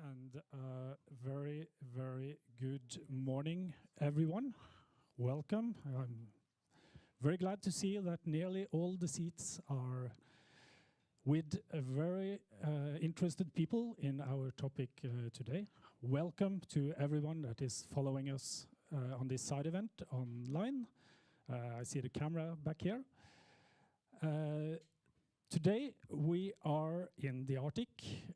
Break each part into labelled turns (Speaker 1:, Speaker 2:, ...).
Speaker 1: And very, very good morning, everyone. Welcome. I'm very glad to see that nearly all the seats are with very interested people in our topic today. Welcome to everyone that is following us on this side event online. I see the camera back here. Today we are in the Arctic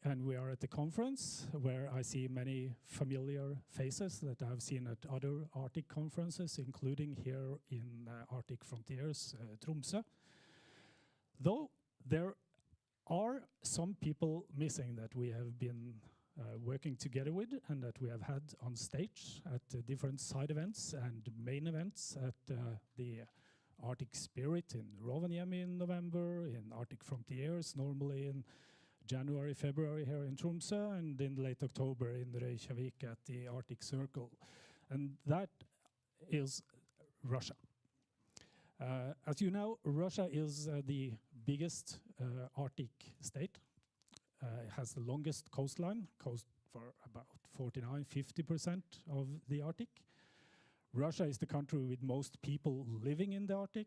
Speaker 1: and we are at the conference where I see many familiar faces that I've seen at other Arctic conferences, including here in Arctic Frontiers, Tromsø. Though there are some people missing that we have been working together with and that we have had on stage at different side events and main events at the Arctic Spirit in Rovaniemi in November, in Arctic Frontiers, normally in January, February here in Tromsø, and in late October in Reykjavik at the Arctic Circle. And that is Russia. As you know, Russia is the biggest Arctic state. It has the longest coastline, coast for about 49–50% of the Arctic. Russia is the country with most people living in the Arctic.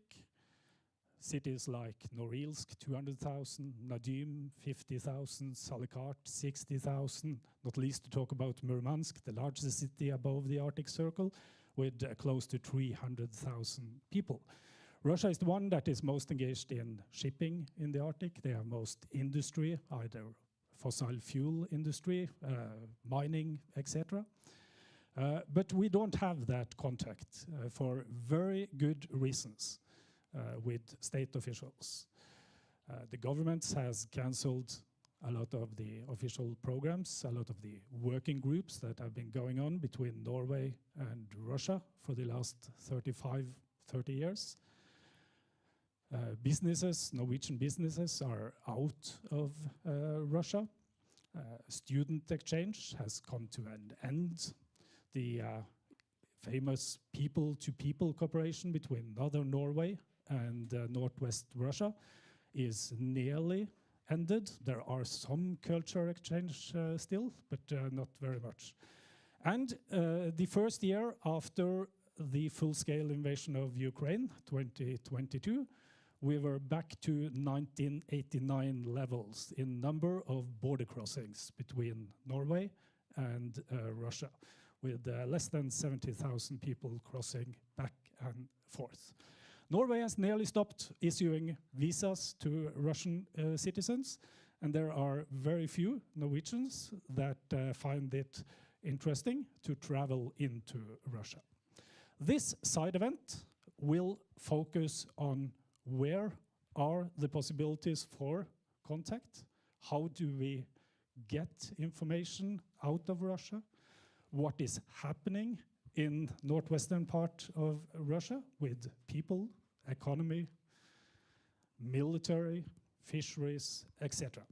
Speaker 1: Cities like Norilsk, 200,000, Nadym, 50,000, Salykart, 60,000, not least to talk about Murmansk, the largest city above the Arctic Circle, with close to 300,000 people. Russia is the one that is most engaged in shipping in the Arctic. They have most industry, either fossil fuel industry, mining, etc. But we don't have that contact for very good reasons with state officials. The government has cancelled a lot of the official programs, a lot of the working groups that have been going on between Norway and Russia for the last 35–30 years. Businesses, Norwegian businesses, are out of Russia. Student exchange has come to an end. The famous people-to-people cooperation between northern Norway and northwest Russia is nearly ended. There are some culture exchange still, but not very much. And the first year after the full-scale invasion of Ukraine, 2022, we were back to 1989 levels in number of border crossings between Norway and Russia, with less than 70,000 people crossing back and forth. Norway has nearly stopped issuing visas to Russian citizens, and there are very few Norwegians that find it interesting to travel into Russia. This side event will focus on where are the possibilities for contact, how do we get information out of Russia, what is happening in northwestern part of Russia with people, economy, military, fisheries, etc.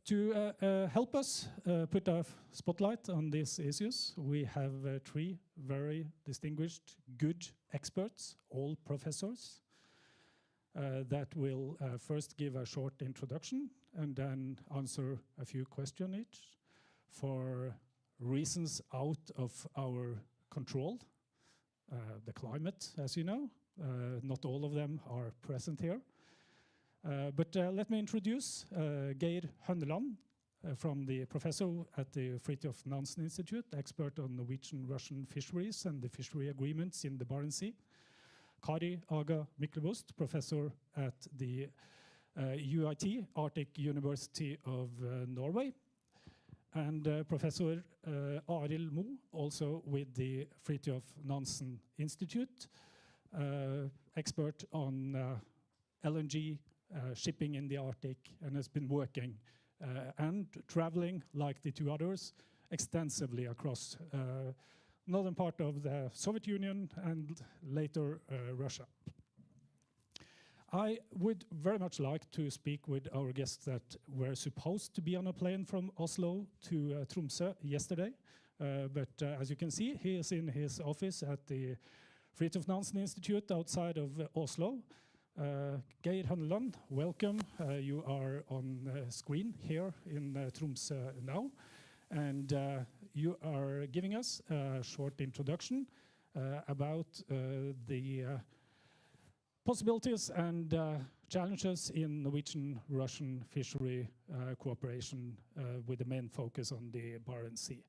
Speaker 1: To help us put a spotlight on these issues, we have three very distinguished, good experts, all professors, that will first give a short introduction and then answer a few questions each for reasons out of our control. The climate, as you know, not all of them are present here. But let me introduce Geir Hønneland, from the professor at the Fridtjof Nansen Institute, expert on Norwegian-Russian fisheries and the fishery agreements in the Barents Sea. Kari Aga Myklebust, professor at the UiT, Arctic University of Norway. And Professor Arild Mo, also with the Fridtjof Nansen Institute, expert on LNG shipping in the Arctic, and has been working and traveling, like the two others, extensively across northern part of the Soviet Union and later Russia. I would very much like to speak with our guests that were supposed to be on a plane from Oslo to Tromsø yesterday, but as you can see, he is in his office at the Fridtjof Nansen Institute outside of Oslo, Geir Hanneland, welcome. You are on screen here in Tromsø now, and you are giving us a short introduction about the possibilities and challenges in Norwegian-Russian fishery cooperation with the main focus on the Barents Sea.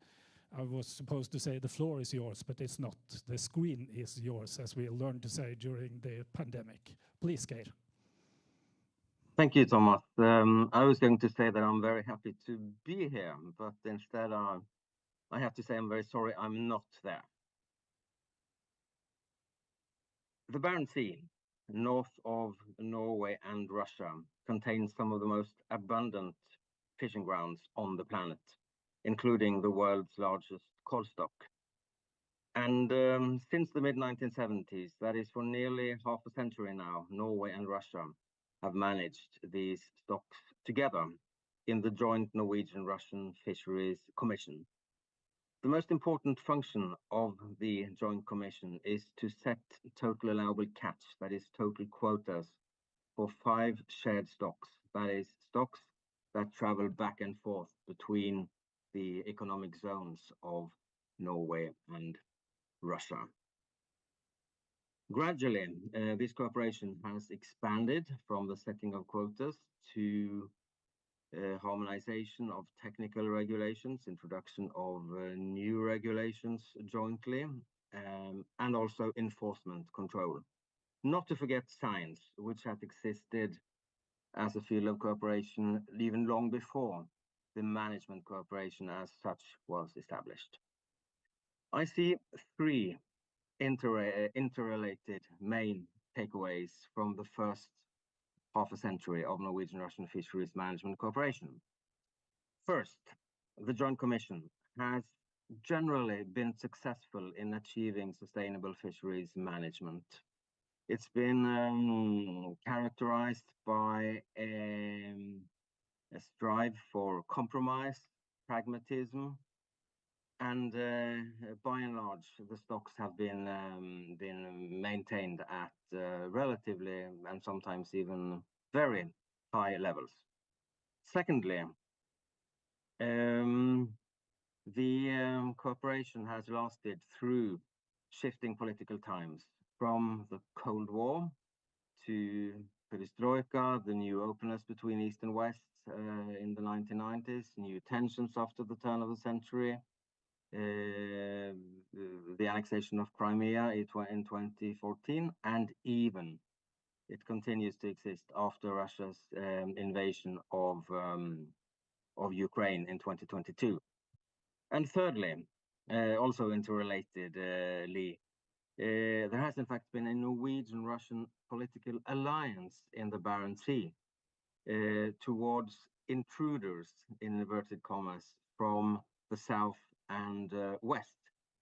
Speaker 1: I was supposed to say the floor is yours, but it's not. The screen is yours, as we learned to say during the pandemic. Please, Geir.
Speaker 2: Thank you, Thomas. I was going to say that I'm very happy to be here, but instead I have to say I'm very sorry I'm not there. The Barents Sea, north of Norway and Russia, contains some of the most abundant fishing grounds on the planet, including the world's largest cod stock. And since the mid-1970s, that is for nearly half a century now, Norway and Russia have managed these stocks together in the joint Norwegian-Russian Fisheries Commission. The most important function of the Joint Commission is to set total allowable catch, that is total quotas, for 5 shared stocks, that is stocks that travel back and forth between the economic zones of Norway and Russia. Gradually, this cooperation has expanded from the setting of quotas to harmonization of technical regulations, introduction of new regulations jointly, and also enforcement control. Not to forget science, which had existed as a field of cooperation even long before the management cooperation as such was established. I see 3 interrelated main takeaways from the first half a century of Norwegian-Russian fisheries management cooperation. First, the Joint Commission has generally been successful in achieving sustainable fisheries management. It's been characterized by a strive for compromise, pragmatism, and by and large, the stocks have been maintained at relatively and sometimes even very high levels. Secondly, the cooperation has lasted through shifting political times, from the Cold War to perestroika, the new openness between East and West in the 1990s, new tensions after the turn of the century, the annexation of Crimea in 2014, and even it continues to exist after Russia's invasion of Ukraine in 2022. And thirdly, also interrelatedly, there has in fact been a Norwegian-Russian political alliance in the Barents Sea towards intruders, in inverted commas, from the south and west,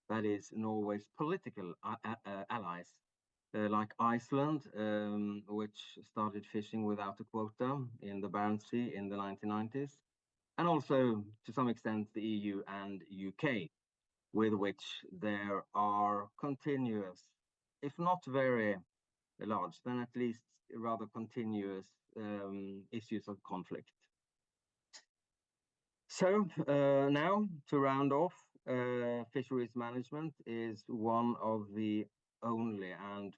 Speaker 2: that is Norway's political allies, like Iceland, which started fishing without a quota in the Barents Sea in the 1990s, and also to some extent the EU and UK, with which there are continuous, if not very large, then at least rather continuous issues of conflict. So now, to round off, fisheries management is one of the only and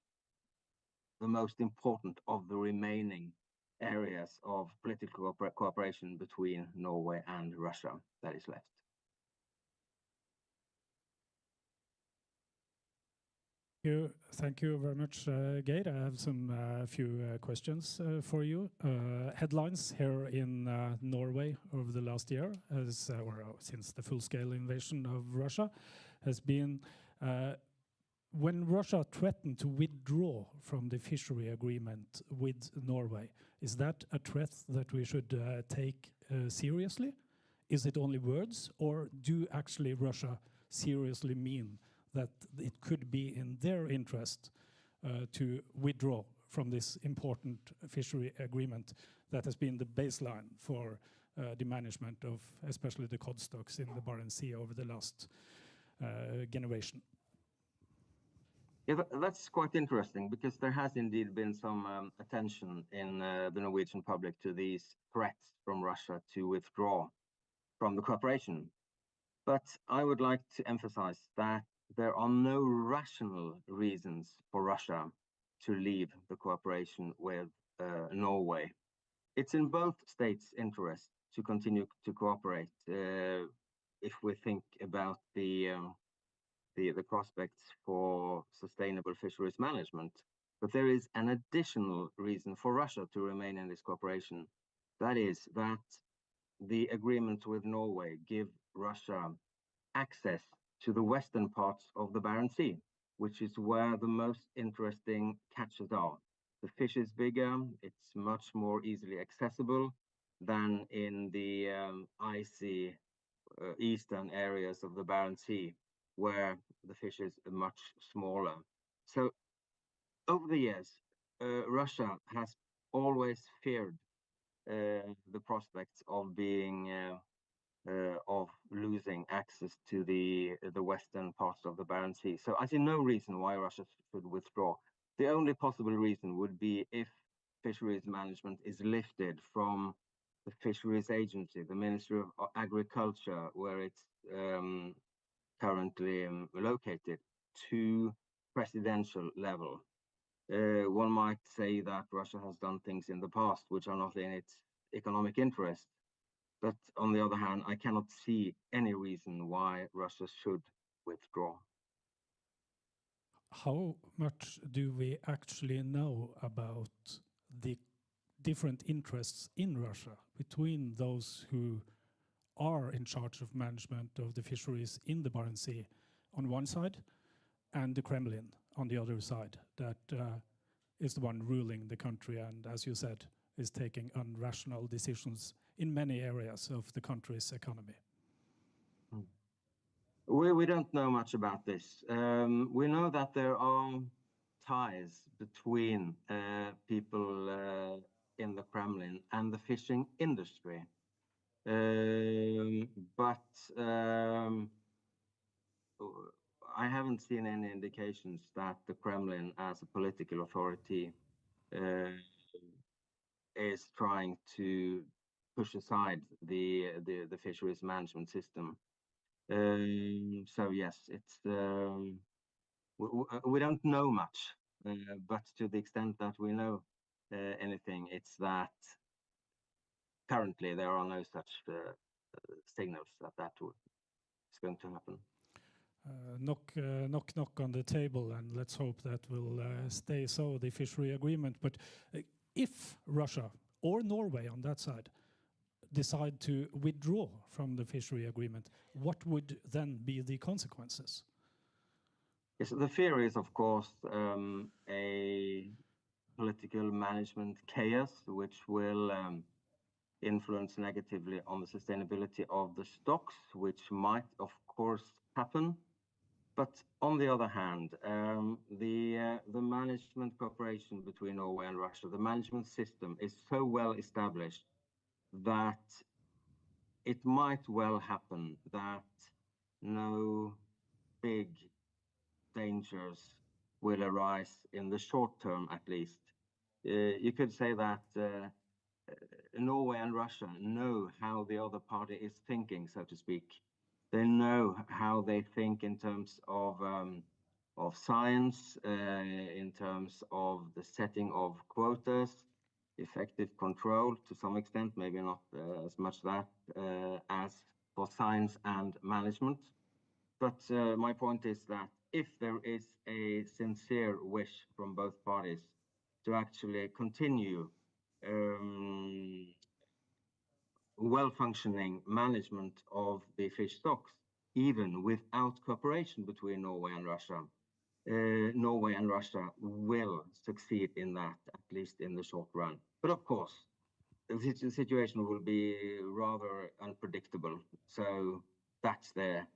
Speaker 2: the most important of the remaining areas of political cooperation between Norway and Russia that is left.
Speaker 1: Thank you very much, Geir. I have some few questions for you. Headlines here in Norway over the last year, since the full-scale invasion of Russia, has been when Russia threatened to withdraw from the fishery agreement with Norway. Is that a threat that we should take seriously? Is it only words, or do actually Russia seriously mean that it could be in their interest to withdraw from this important fishery agreement that has been the baseline for the management of especially the cod stocks in the Barents Sea over the last generation?
Speaker 2: Yeah, that's quite interesting because there has indeed been some attention in the Norwegian public to these threats from Russia to withdraw from the cooperation. But I would like to emphasize that there are no rational reasons for Russia to leave the cooperation with Norway. It's in both states' interest to continue to cooperate if we think about the prospects for sustainable fisheries management. But there is an additional reason for Russia to remain in this cooperation. That is that the agreement with Norway give Russia access to the western parts of the Barents Sea, which is where the most interesting catches are. The fish is bigger, it's much more easily accessible than in the icy eastern areas of the Barents Sea, where the fish is much smaller. So over the years, Russia has always feared the prospects of being of losing access to the western parts of the Barents Sea. So I see no reason why Russia should withdraw. The only possible reason would be if fisheries management is lifted from the fisheries agency, the Ministry of Agriculture, where it's currently located, to presidential level. One might say that Russia has done things in the past which are not in its economic interest. But on the other hand, I cannot see any reason why Russia should withdraw.
Speaker 1: How much do we actually know about the different interests in Russia between those who are in charge of management of the fisheries in the Barents Sea on one side and the Kremlin on the other side, that is the one ruling the country and, as you said, is taking irrational decisions in many areas of the country's economy?
Speaker 2: We don't know much about this. We know that there are ties between people in the Kremlin and the fishing industry. But I haven't seen any indications that the Kremlin, as a political authority, is trying to push aside the fisheries management system. So yes, it's we don't know much, but to the extent that we know anything, it's that currently there are no such signals that is going to happen.
Speaker 1: Knock on the table, and let's hope that will stay so, the fishery agreement. But if Russia or Norway on that side decide to withdraw from the fishery agreement, what would then be the consequences?
Speaker 2: Yes, the fear is, of course, a political management chaos, which will influence negatively on the sustainability of the stocks, which might, of course, happen. But on the other hand, the management cooperation between Norway and Russia, the management system is so well established that it might well happen that no big dangers will arise in the short term, at least. You could say that Norway and Russia know how the other party is thinking, so to speak. They know how they think in terms of science, in terms of the setting of quotas, effective control to some extent, maybe not as much that as for science and management. But my point is that if there is a sincere wish from both parties to actually continue well-functioning management of the fish stocks, even without cooperation between Norway and Russia, Norway and Russia will succeed in that, at least in the short run. But of course, the situation will be rather unpredictable. So that's the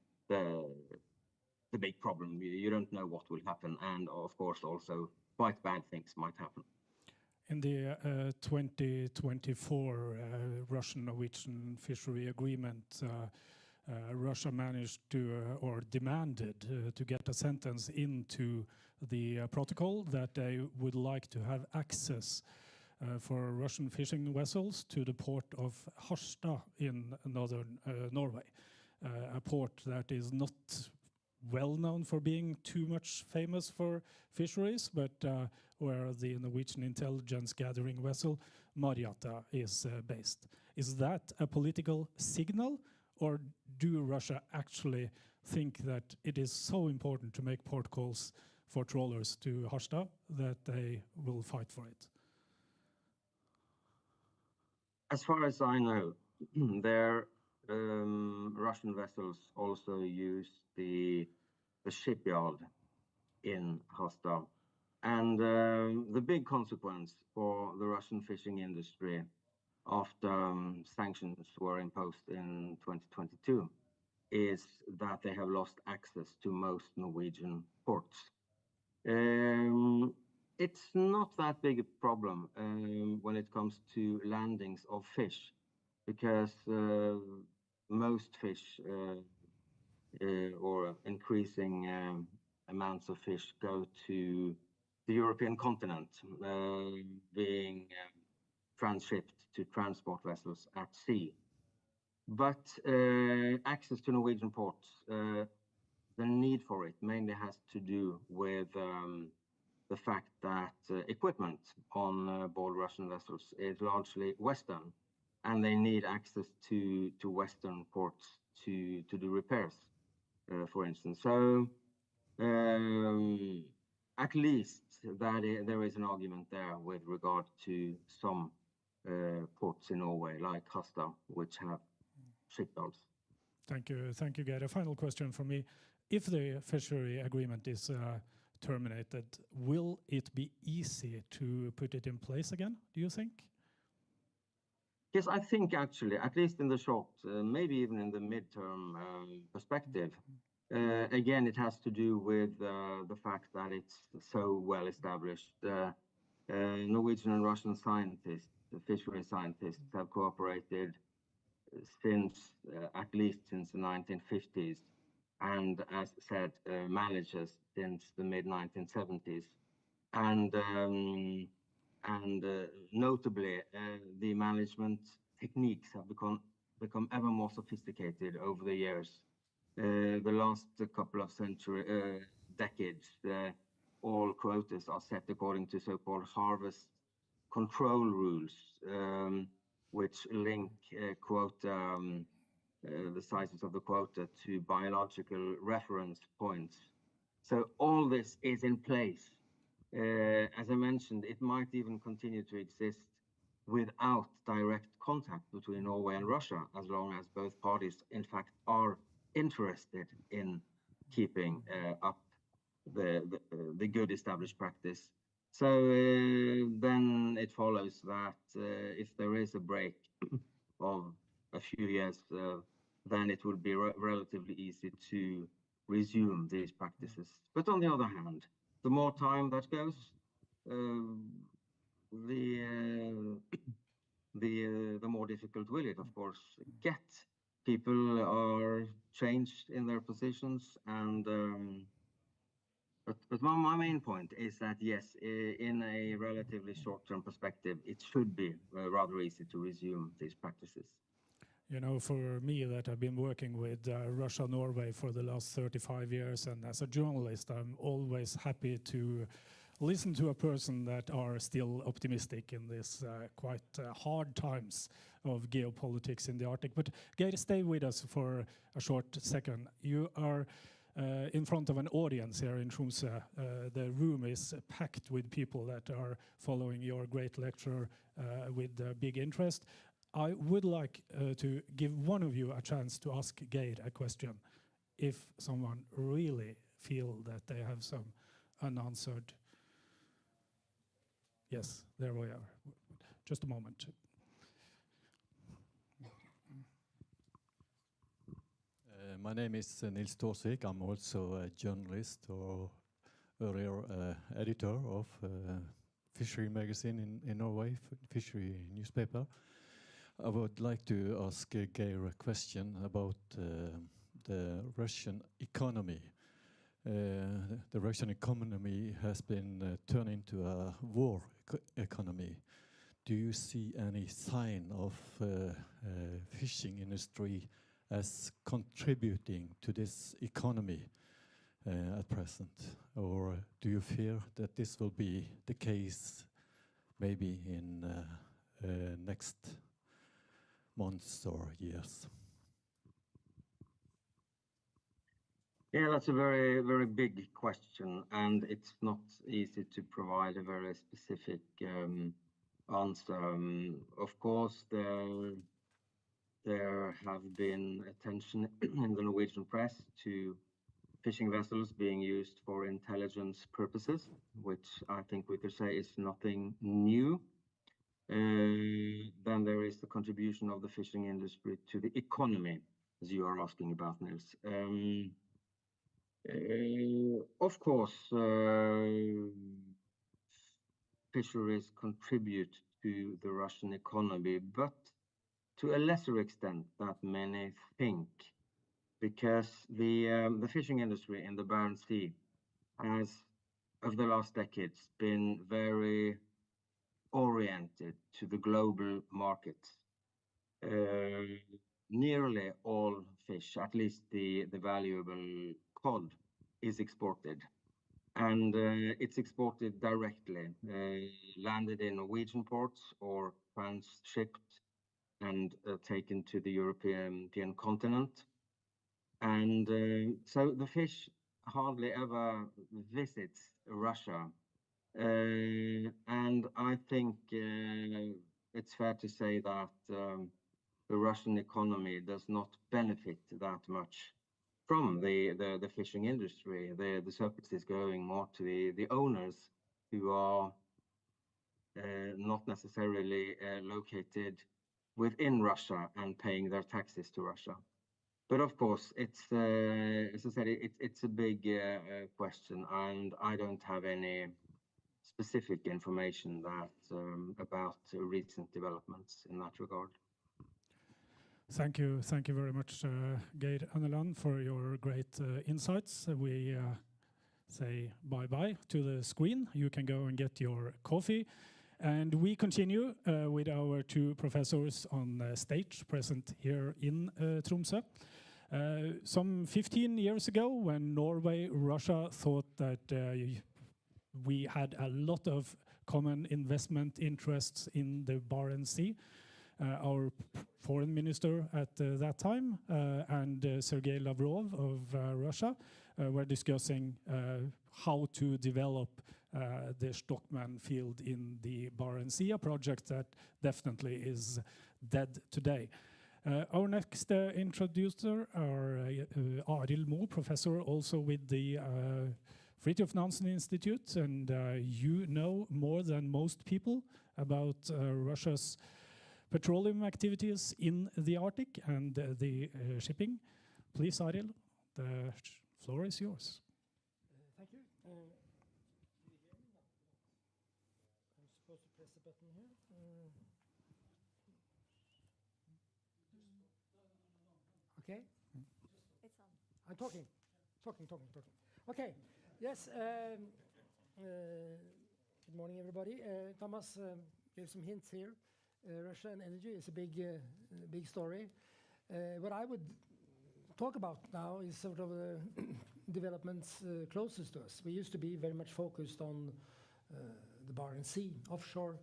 Speaker 2: big problem. You don't know what will happen, and of course, also quite bad things might happen.
Speaker 1: In the 2024 Russian-Norwegian fishery agreement, Russia managed to, or demanded, to get a sentence into the protocol that they would like to have access for Russian fishing vessels to the port of Harstad in northern Norway, a port that is not well known for being too much famous for fisheries, but where the Norwegian intelligence gathering vessel Marjata is based. Is that a political signal, or do Russia actually think that it is so important to make port calls for trawlers to Harstad that they will fight for it?
Speaker 2: As far as I know, their Russian vessels also use the shipyard in Harstad. And the big consequence for the Russian fishing industry after sanctions were imposed in 2022 is that they have lost access to most Norwegian ports. It's not that big a problem when it comes to landings of fish, because most fish or increasing amounts of fish go to the European continent, being transshipped to transport vessels at sea. But access to Norwegian ports, the need for it mainly has to do with the fact that equipment on board Russian vessels is largely Western, and they need access to Western ports to do repairs, for instance. So at least that there is an argument there with regard to some ports in Norway, like Harstad, which have shipyards.
Speaker 1: Thank you, Geir. A final question from me. If the fishery agreement is terminated, will it be easy to put it in place again, do you think?
Speaker 2: Yes, I think actually, at least in the short, maybe even in the midterm perspective, again, it has to do with the fact that it's so well established. Norwegian and Russian scientists, the fishery scientists, have cooperated since at least since the 1950s, and as said, managers since the mid 1970s, and notably, the management techniques have become ever more sophisticated over the years. The last couple of decades, all quotas are set according to so-called harvest control rules, which link the sizes of the quota to biological reference points. So all this is in place. As I mentioned, it might even continue to exist without direct contact between Norway and Russia, as long as both parties, in fact, are interested in keeping up the good established practice. So then it follows that if there is a break of a few years, then it would be relatively easy to resume these practices. But on the other hand, the more time that goes, the more difficult will it, of course, get. People are changed in their positions, and but my main point is that yes, in a relatively short-term perspective, it should be rather easy to resume these practices.
Speaker 1: You know, for me that I've been working with Russia-Norway for the last 35 years, and as a journalist, I'm always happy to listen to a person that are still optimistic in this quite hard times of geopolitics in the Arctic. But Geir, stay with us for a short second. You are in front of an audience here in Tromsø. The room is packed with people that are following your great lecture with big interest. I would like to give one of you a chance to ask Geir a question if someone really feel that they have some unanswered. Yes, there we are. Just a moment.
Speaker 3: My name is Nils Torsvik. I'm also a journalist or earlier editor of fishery magazine in Norway, fishery newspaper. I would like to ask Geir a question about the Russian economy. The Russian economy has been turned into a war economy. Do you see any sign of fishing industry as contributing to this economy at present? Or do you fear that this will be the case maybe in next months or years?
Speaker 2: Yeah, that's a very, very big question, and it's not easy to provide a very specific answer. Of course, there have been attention in the Norwegian press to fishing vessels being used for intelligence purposes, which I think we could say is nothing new. Then there is the contribution of the fishing industry to the economy, as you are asking about, Nils. Of course, fisheries contribute to the Russian economy, but to a lesser extent than many think, because the fishing industry in the Barents Sea has, over the last decades, been very oriented to the global market. Nearly all fish, at least the valuable cod, is exported. And it's exported directly, landed in Norwegian ports or transshipped and taken to the European continent. And so the fish hardly ever visits Russia. And I think it's fair to say that the Russian economy does not benefit that much from the fishing industry. The surplus is going more to the owners, who are not necessarily located within Russia and paying their taxes to Russia. But of course, it's as I said, it's a big question, and I don't have any specific information that about recent developments in that regard.
Speaker 1: Thank you very much, Geir Anneland, for your great insights. We say bye-bye to the screen. You can go and get your coffee. And we continue with our two professors on stage, present here in Tromsø. Some 15 years ago, when Norway, Russia thought that we had a lot of common investment interests in the Barents Sea, our foreign minister at that time and Sergei Lavrov of Russia were discussing how to develop the Stockman field in the Barents Sea, a project that definitely is dead today. Our next introducer are Arild Moe, professor also with the Fridtjof Nansen Institute, and you know more than most people about Russia's petroleum activities in the Arctic and the shipping. Please, Arild, the floor is yours.
Speaker 4: Thank you. Can you hear me? I'm supposed to press the button here. Okay.
Speaker 5: It's on.
Speaker 4: I'm talking. Okay. Yes. Good morning, everybody. Thomas gave some hints here. Russia and energy is a big story. What I would talk about now is sort of developments closest to us. We used to be very much focused on the Barents Sea, offshore.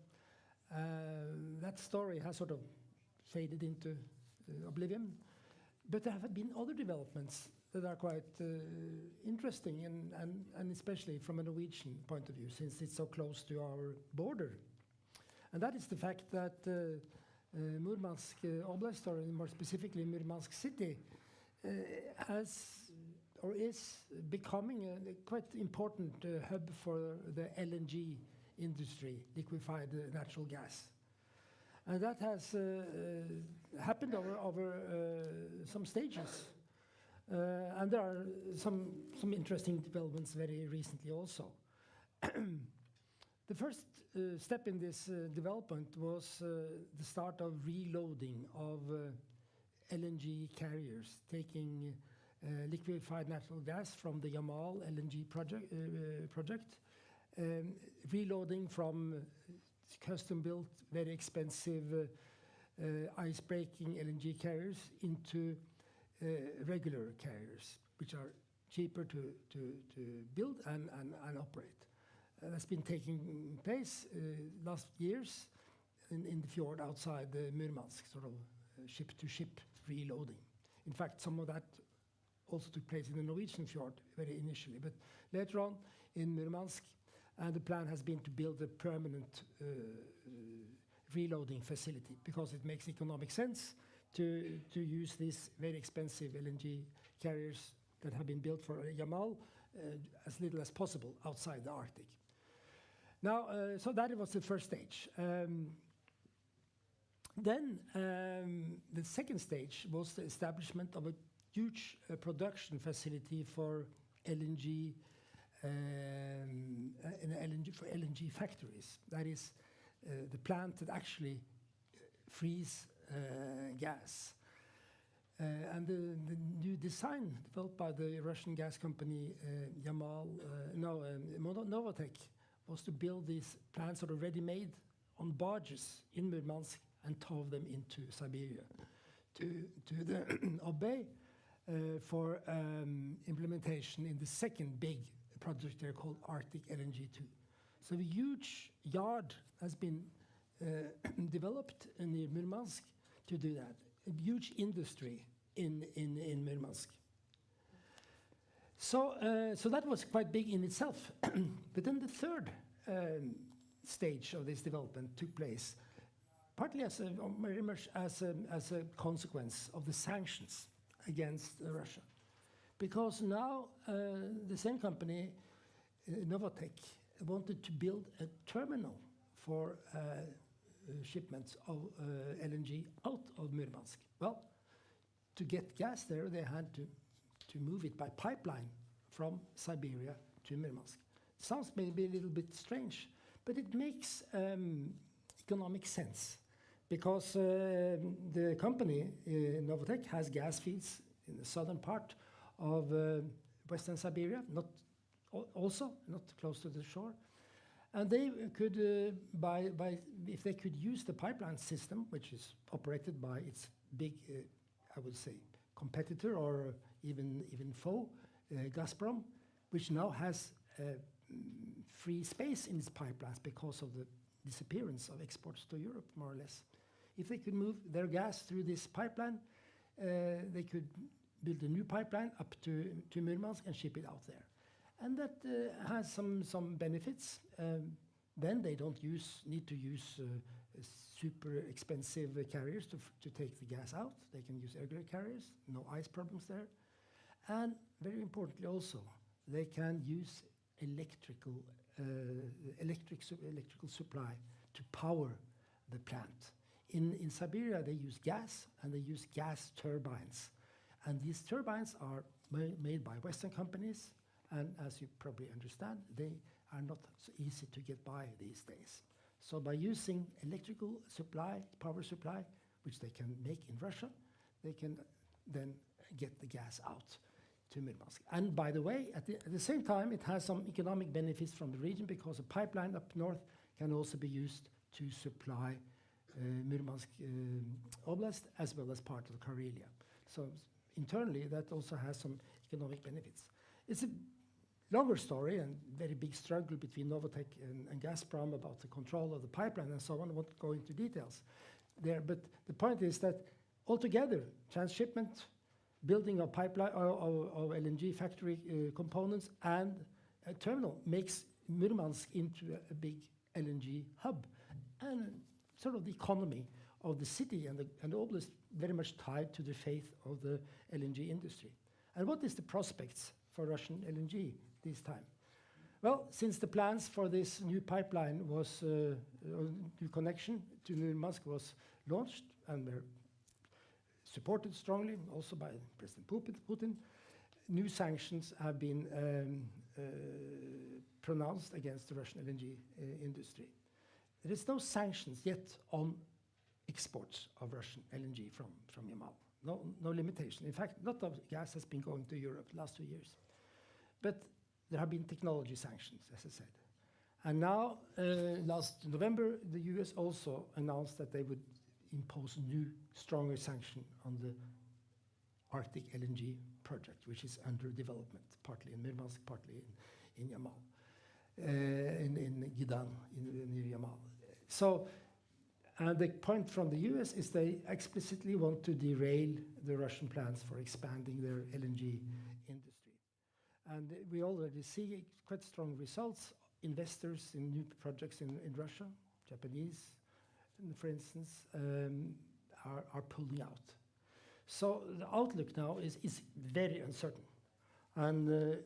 Speaker 4: That story has sort of faded into oblivion. But there have been other developments that are quite interesting, and especially from a Norwegian point of view, since it's so close to our border. And that is the fact that Murmansk Oblast, or more specifically Murmansk City, has or is becoming a quite important hub for the LNG industry, liquefied natural gas. And that has happened over some stages. And there are some interesting developments very recently also. The first step in this development was the start of reloading of LNG carriers, taking liquefied natural gas from the Yamal LNG project, reloading from custom-built, very expensive ice-breaking LNG carriers into regular carriers, which are cheaper to build and operate. That's been taking place last years in the fjord outside Murmansk, sort of ship-to-ship reloading. In fact, some of that also took place in the Norwegian fjord very initially, but later on in Murmansk, and the plan has been to build a permanent reloading facility because it makes economic sense to use these very expensive LNG carriers that have been built for Yamal as little as possible outside the Arctic. Now, so that was the first stage. Then the second stage was the establishment of a huge production facility for LNG, for LNG factories. That is the plant that actually frees gas. And the new design developed by the Russian gas company Novatek was to build these plants sort of ready-made on barges in Murmansk and tow them into Siberia to the Obey for implementation in the second big project there called Arctic LNG 2. So a huge yard has been developed near Murmansk to do that. A huge industry in Murmansk. So that was quite big in itself. But then the third stage of this development took place, partly very much as a consequence of the sanctions against Russia. Because now the same company, Novatek, wanted to build a terminal for shipments of LNG out of Murmansk. Well, to get gas there, they had to move it by pipeline from Siberia to Murmansk. Sounds maybe a little bit strange, but it makes economic sense because the company, Novatek, has gas fields in the southern part of Western Siberia, not close to the shore. And they could, if they could use the pipeline system, which is operated by its big, I would say, competitor or even foe, Gazprom, which now has free space in its pipelines because of the disappearance of exports to Europe, more or less. If they could move their gas through this pipeline, they could build a new pipeline up to Murmansk and ship it out there. And that has some benefits. Then they don't need to use super expensive carriers to take the gas out. They can use regular carriers, no ice problems there. And very importantly also, they can use electrical supply to power the plant. In Siberia, they use gas, and they use gas turbines. And these turbines are made by Western companies, and as you probably understand, they are not so easy to get by these days. So by using electrical supply, power supply, which they can make in Russia, they can then get the gas out to Murmansk. And by the way, at the same time, it has some economic benefits from the region because a pipeline up north can also be used to supply Murmansk Oblast as well as part of Karelia. So internally, that also has some economic benefits. It's a longer story and very big struggle between Novatek and Gazprom about the control of the pipeline and so on. I won't go into details there, but the point is that altogether, transshipment, building a pipeline of LNG factory components and a terminal makes Murmansk into a big LNG hub. And sort of the economy of the city and the oblast very much tied to the faith of the LNG industry. And what is the prospects for Russian LNG this time? Well, since the plans for this new pipeline was, new connection to Murmansk was launched and were supported strongly also by President Putin, new sanctions have been pronounced against the Russian LNG industry. There is no sanctions yet on exports of Russian LNG from Yamal. No limitation. In fact, a lot of gas has been going to Europe the last 2 years. But there have been technology sanctions, as I said. And now, last November, the US also announced that they would impose new, stronger sanction on the Arctic LNG project, which is under development, partly in Murmansk, partly in Yamal, in Gidan, near Yamal. So, and the point from the US is they explicitly want to derail the Russian plans for expanding their LNG industry. And we already see quite strong results. Investors in new projects in Russia, Japanese, for instance, are pulling out. So the outlook now is very uncertain. And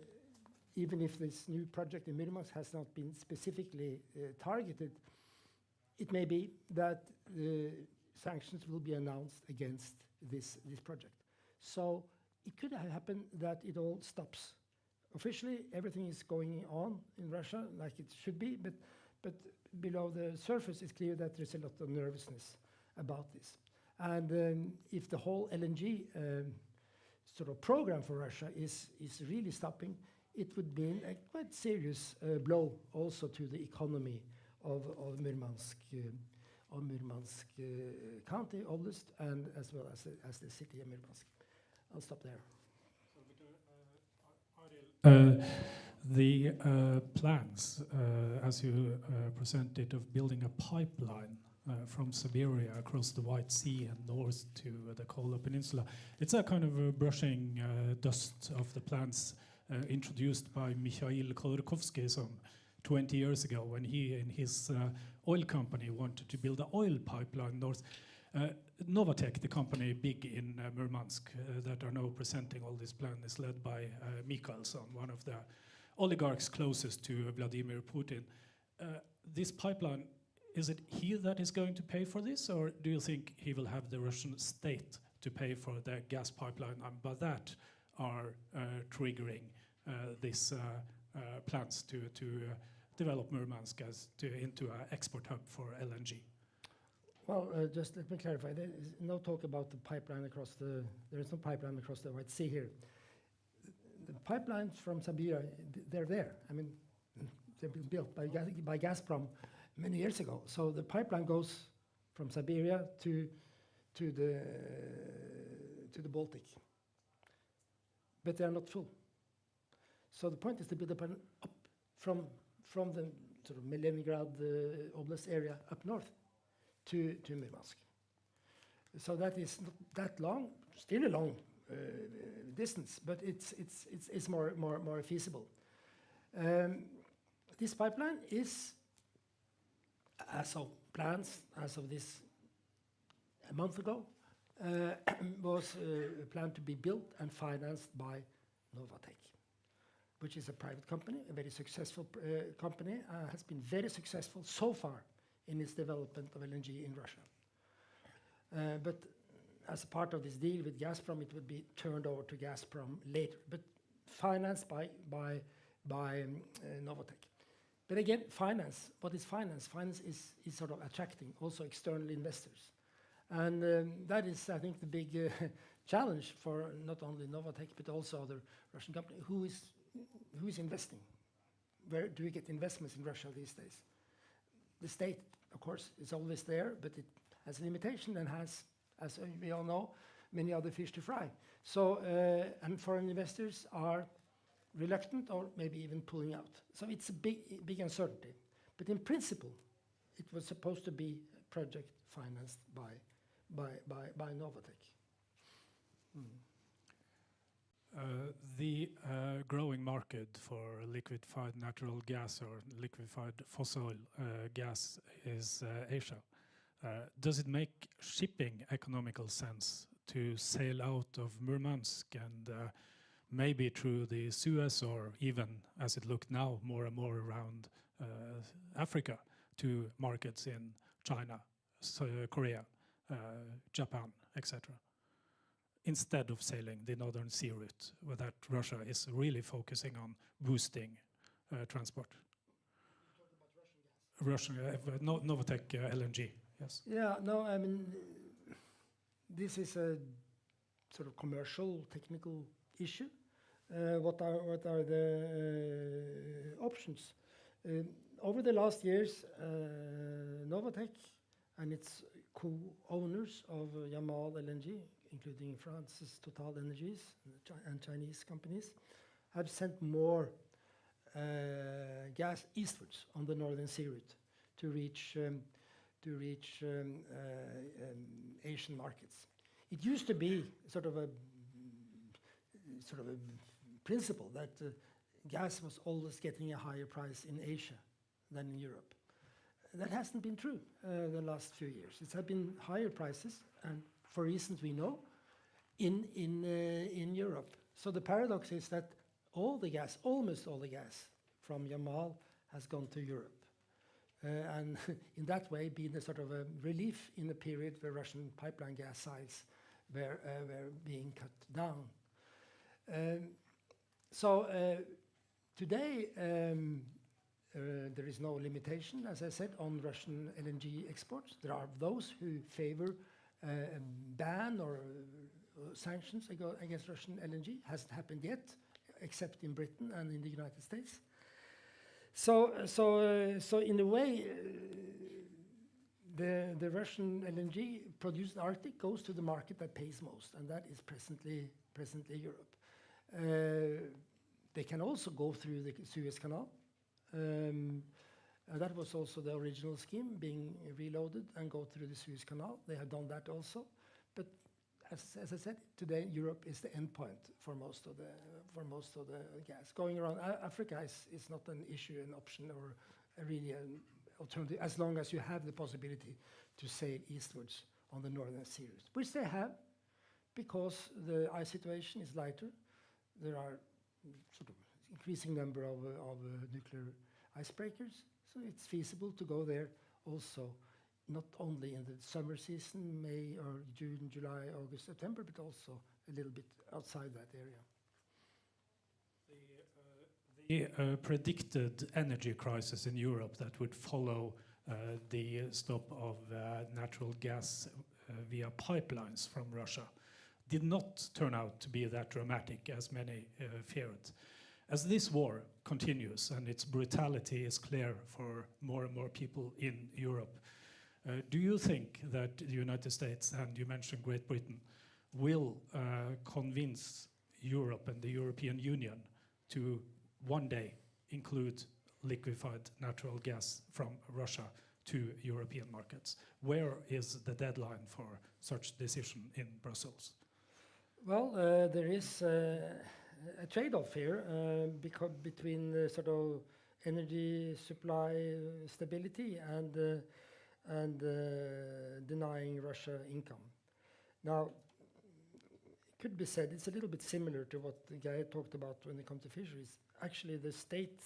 Speaker 4: even if this new project in Murmansk has not been specifically targeted, it may be that sanctions will be announced against this project. So it could happen that it all stops. Officially, everything is going on in Russia like it should be, but below the surface, it's clear that there's a lot of nervousness about this. And if the whole LNG sort of program for Russia is really stopping, it would mean a quite serious blow also to the economy of Murmansk, County, Oblast, and as well as the city of Murmansk. I'll stop there.
Speaker 1: The plans, as you presented, of building a pipeline from Siberia across the White Sea and north to the Kola Peninsula, it's a kind of brushing dust of the plans introduced by Mikhail Khodorkovsky some 20 years ago when he and his oil company wanted to build an oil pipeline north. Novatek, the company big in Murmansk that are now presenting all this plan, is led by Mikhailson, one of the oligarchs closest to Vladimir Putin. This pipeline, is it he that is going to pay for this, or do you think he will have the Russian state to pay for the gas pipeline, and by that are triggering these plans to develop Murmansk into an export hub for LNG?
Speaker 4: Well, just let me clarify. There is no talk about the pipeline across the. There is no pipeline across the White Sea here. The pipelines from Siberia, they're there. I mean, they've been built by Gazprom many years ago. So the pipeline goes from Siberia to the Baltic, but they are not full. So the point is to build a pipeline up from the sort of Leningrad Oblast area up north to Murmansk. So that is not that long, still a long distance, but it's more feasible. This pipeline is, as of plans, as of this a month ago, was planned to be built and financed by Novatek, which is a private company, a very successful company, has been very successful so far in its development of LNG in Russia. But as a part of this deal with Gazprom, it would be turned over to Gazprom later, but financed by Novatek. But again, finance, what is finance? Finance is sort of attracting also external investors. And that is, I think, the big challenge for not only Novatek, but also other Russian companies. Who is investing? Where do we get investments in Russia these days? The state, of course, is always there, but it has a limitation and has, as we all know, many other fish to fry. So, and foreign investors are reluctant or maybe even pulling out. So it's a big uncertainty. But in principle, it was supposed to be a project financed by Novatek.
Speaker 1: The growing market for liquefied natural gas or liquefied fossil gas is Asia. Does it make shipping economical sense to sail out of Murmansk and maybe through the Suez, or even, as it looked now, more and more around Africa to markets in China, Korea, Japan, etc., instead of sailing the Northern Sea route, where that Russia is really focusing on boosting transport?
Speaker 4: You're talking about Russian gas.
Speaker 1: Russian, Novatek LNG, yes.
Speaker 4: Yeah, no, I mean, this is a sort of commercial, technical issue. What are the options? Over the last years, Novatek and its co-owners of Yamal LNG, including France's Total Energies and Chinese companies, have sent more gas eastwards on the Northern Sea route to reach Asian markets. It used to be sort of a principle that gas was always getting a higher price in Asia than in Europe. That hasn't been true the last few years. It's have been higher prices, and for reasons we know, in Europe. So the paradox is that almost all the gas from Yamal has gone to Europe. And in that way been a sort of a relief in a period where Russian pipeline gas sites were being cut down. Today there is no limitation, as I said, on Russian LNG exports. There are those who favor a ban or sanctions against Russian LNG. Hasn't happened yet, except in Britain and in the United States. So in a way, the Russian LNG produced in Arctic goes to the market that pays most, and that is presently Europe. They can also go through the Suez Canal. And that was also the original scheme, being reloaded and go through the Suez Canal. They have done that also. But as I said, today Europe is the endpoint for most of the gas. Going around Africa is not an issue, an option, or really an alternative, as long as you have the possibility to sail eastwards on the Northern Sea route, which they have, because the ice situation is lighter. There are sort of increasing number of nuclear icebreakers, so it's feasible to go there also, not only in the summer season, May or June, July, August, September, but also a little bit outside that area.
Speaker 1: The predicted energy crisis in Europe that would follow the stop of natural gas via pipelines from Russia did not turn out to be that dramatic as many feared. As this war continues and its brutality is clear for more and more people in Europe, do you think that the United States, and you mentioned Great Britain, will convince Europe and the European Union to one day include liquefied natural gas from Russia to European markets? Where is the deadline for such decision in Brussels?
Speaker 4: Well, there is a trade-off here between sort of energy supply stability and denying Russia income. Now, it could be said it's a little bit similar to what the guy talked about when it comes to fisheries. Actually, the state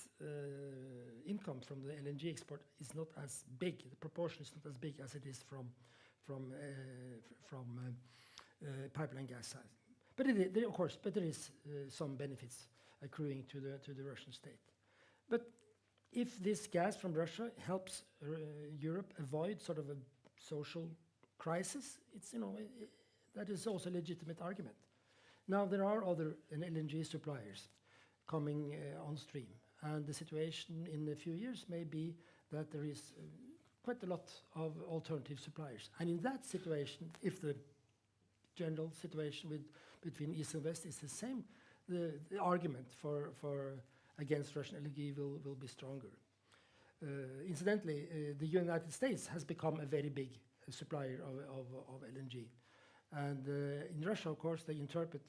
Speaker 4: income from the LNG export is not as big. The proportion is not as big as it is from pipeline gas size. But there is some benefits accruing to the Russian state. But if this gas from Russia helps Europe avoid sort of a social crisis, that is also a legitimate argument. Now there are other LNG suppliers coming on stream, and the situation in a few years may be that there is quite a lot of alternative suppliers. And in that situation, if the general situation between East and West is the same, the argument against Russian LNG will be stronger. Incidentally, the United States has become a very big supplier of LNG. And in Russia, of course, they interpret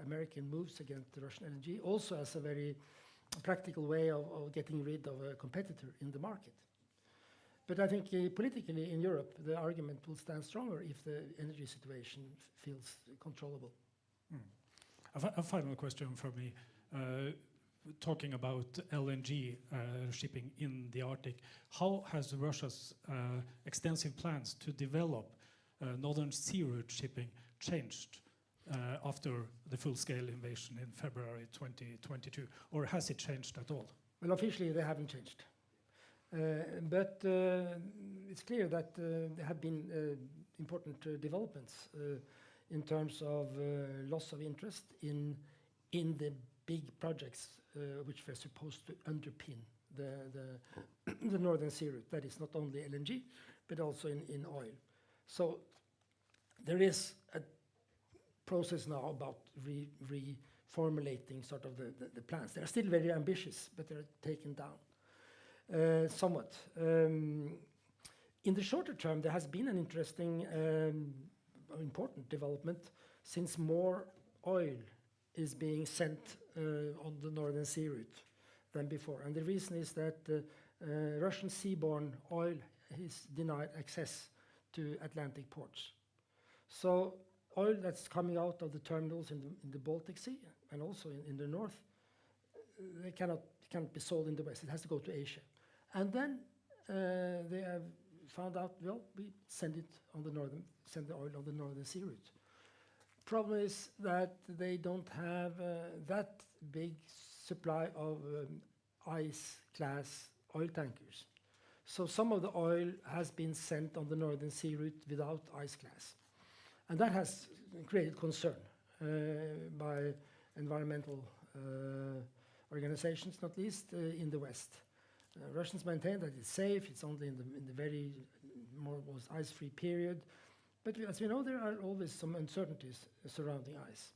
Speaker 4: American moves against the Russian LNG also as a very practical way of getting rid of a competitor in the market. But I think politically in Europe, the argument will stand stronger if the energy situation feels controllable.
Speaker 1: A final question from me. Talking about LNG shipping in the Arctic, how has Russia's extensive plans to develop Northern Sea route shipping changed after the full-scale invasion in February 2022, or has it changed at all?
Speaker 4: Well, officially they haven't changed. But it's clear that there have been important developments in terms of loss of interest in the big projects which were supposed to underpin the Northern Sea route. That is not only LNG, but also in oil. So there is a process now about reformulating sort of the plans. They're still very ambitious, but they're taken down somewhat. In the shorter term, there has been an interesting, important development since more oil is being sent on the Northern Sea route than before. And the reason is that Russian seaborne oil is denied access to Atlantic ports. So oil that's coming out of the terminals in the Baltic Sea and also in the north, they cannot be sold in the West. It has to go to Asia. And then they have found out, well, we send the oil on the Northern Sea route. Problem is that they don't have that big supply of ice-class oil tankers. So some of the oil has been sent on the Northern Sea route without ice class. And that has created concern by environmental organizations, not least in the West. Russians maintain that it's safe, it's only in the very most ice-free period. But as we know, there are always some uncertainties surrounding ice.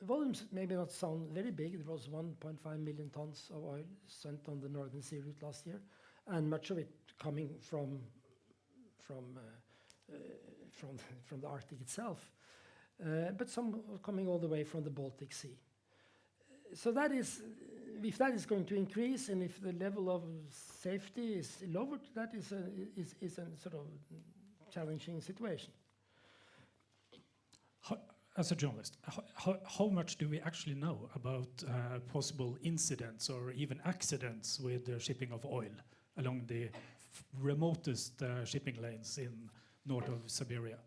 Speaker 4: Volumes maybe not sound very big. There was 1.5 million tons of oil sent on the Northern Sea route last year, and much of it coming from the Arctic itself, but some coming all the way from the Baltic Sea. So that is, if that is going to increase, and if the level of safety is lowered, that is a sort of challenging situation.
Speaker 1: As a journalist, how much do we actually know about possible incidents or even accidents with the shipping of oil along the remotest shipping lanes in north of Siberia?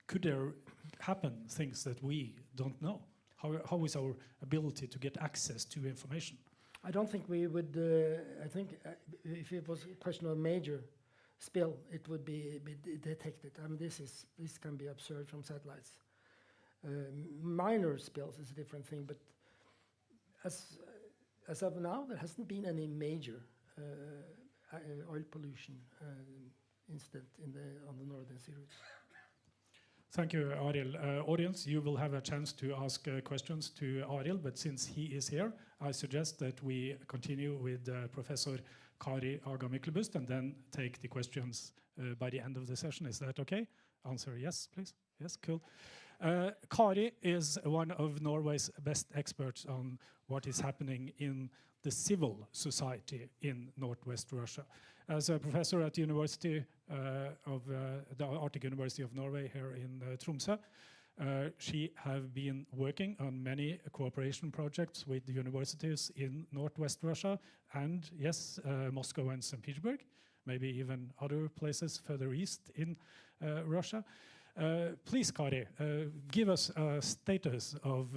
Speaker 1: Could there happen things that we don't know? How is our ability to get access to information?
Speaker 4: I don't think we would. I think if it was a question of a major spill, it would be detected. I mean, this can be observed from satellites. Minor spills is a different thing, but as of now, there hasn't been any major oil pollution incident on the Northern Sea route.
Speaker 1: Thank you, Arild. Audience, you will have a chance to ask questions to Arild, but since he is here, I suggest that we continue with Professor Kari Aga Myklebust and then take the questions by the end of the session. Is that okay? Answer yes, please. Yes, cool. Kari is one of Norway's best experts on what is happening in the civil society in Northwest Russia. As a professor at the University of the Arctic University of Norway here in Tromsø, she has been working on many cooperation projects with the universities in Northwest Russia and, yes, Moscow and St. Petersburg, maybe even other places further east in Russia. Please, Kari, give us a status of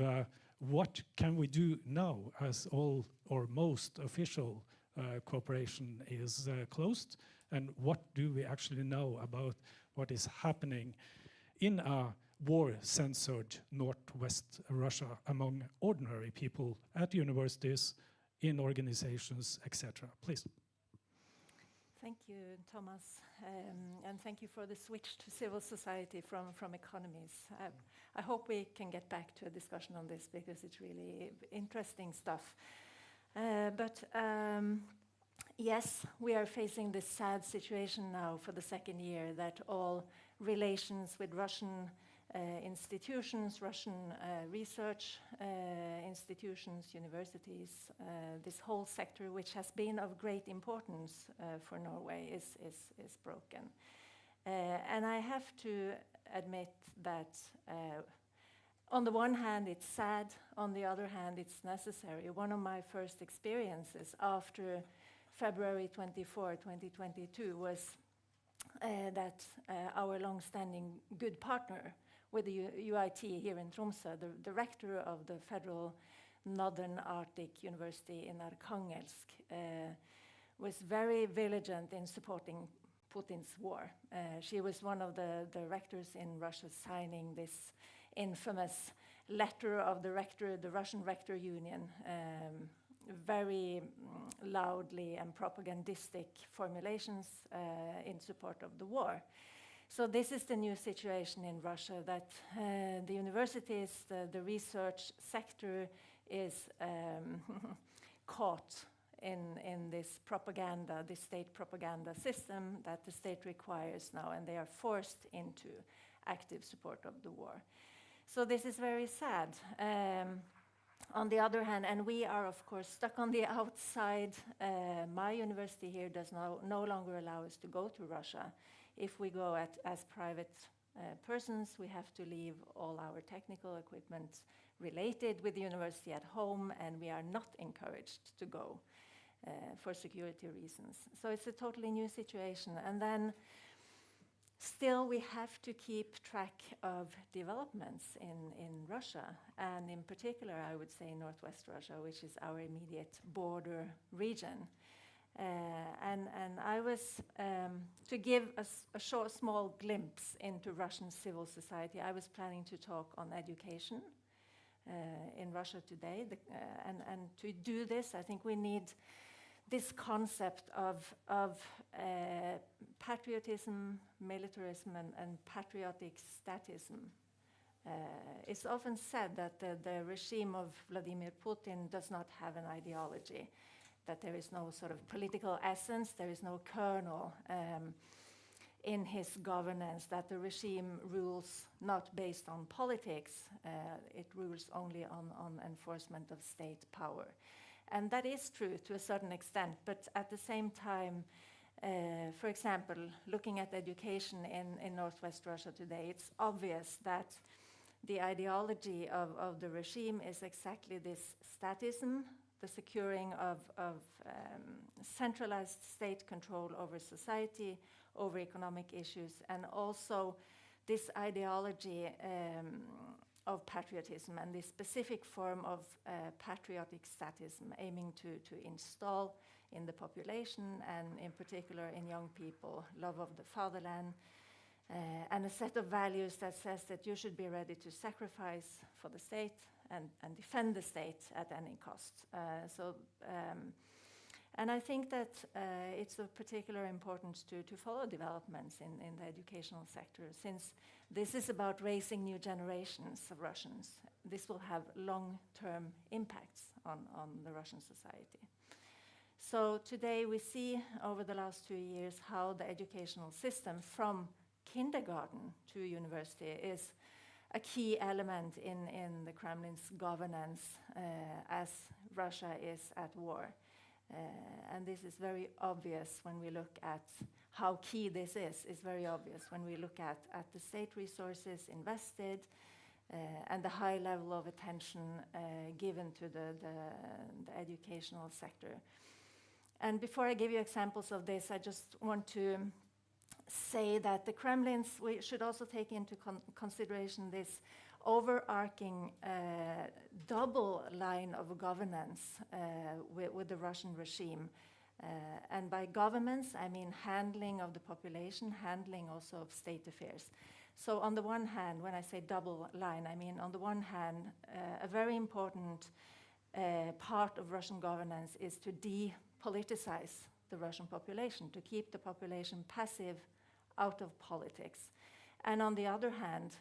Speaker 1: what can we do now as all or most official cooperation is closed, and what do we actually know about what is happening in a war-censored Northwest Russia among ordinary people at universities, in organizations, etc. Please.
Speaker 5: Thank you, Thomas, and thank you for the switch to civil society from economies. I hope we can get back to a discussion on this because it's really interesting stuff. But yes, we are facing this sad situation now for the second year that all relations with Russian institutions, Russian research institutions, universities, this whole sector, which has been of great importance for Norway, is broken. And I have to admit that on the one hand, it's sad. On the other hand, it's necessary. One of my first experiences after February 24, 2022 was that our long-standing good partner with the UIT here in Tromsø, the director of the Federal Northern Arctic University in Arkhangelsk, was very vigilant in supporting Putin's war. She was one of the rectors in Russia signing this infamous letter of the Russian Rector Union, very loudly and propagandistic formulations in support of the war. So this is the new situation in Russia, that the universities, the research sector is caught in this propaganda, this state propaganda system that the state requires now, and they are forced into active support of the war. So this is very sad. On the other hand, and we are of course stuck on the outside, my university here does no longer allow us to go to Russia. If we go as private persons, we have to leave all our technical equipment related with the university at home, and we are not encouraged to go for security reasons. So it's a totally new situation. And then still we have to keep track of developments in Russia, and in particular I would say Northwest Russia, which is our immediate border region. And I was, to give a short, small glimpse into Russian civil society, I was planning to talk on education in Russia today. And to do this, I think we need this concept of patriotism, militarism, and patriotic statism. It's often said that the regime of Vladimir Putin does not have an ideology, that there is no sort of political essence, there is no kernel in his governance, that the regime rules not based on politics, it rules only on enforcement of state power. And that is true to a certain extent, but at the same time, for example, looking at education in Northwest Russia today, it's obvious that the ideology of the regime is exactly this statism, the securing of centralized state control over society, over economic issues, and also this ideology of patriotism and this specific form of patriotic statism, aiming to install in the population and in particular in young people love of the fatherland, and a set of values that says that you should be ready to sacrifice for the state and defend the state at any cost. And I think that it's of particular importance to follow developments in the educational sector, since this is about raising new generations of Russians. This will have long-term impacts on the Russian society. So today we see over the last 2 years how the educational system from kindergarten to university is a key element in the Kremlin's governance as Russia is at war. And this is very obvious when we look at how key this is. It's very obvious when we look at the state resources invested and the high level of attention given to the educational sector. And before I give you examples of this, I just want to say that the Kremlin's, we should also take into consideration this overarching double line of governance with the Russian regime. And by governments, I mean handling of the population, handling also of state affairs. So on the one hand, when I say double line, I mean on the one hand, a very important part of Russian governance is to depoliticize the Russian population, to keep the population passive out of politics. And on the other hand,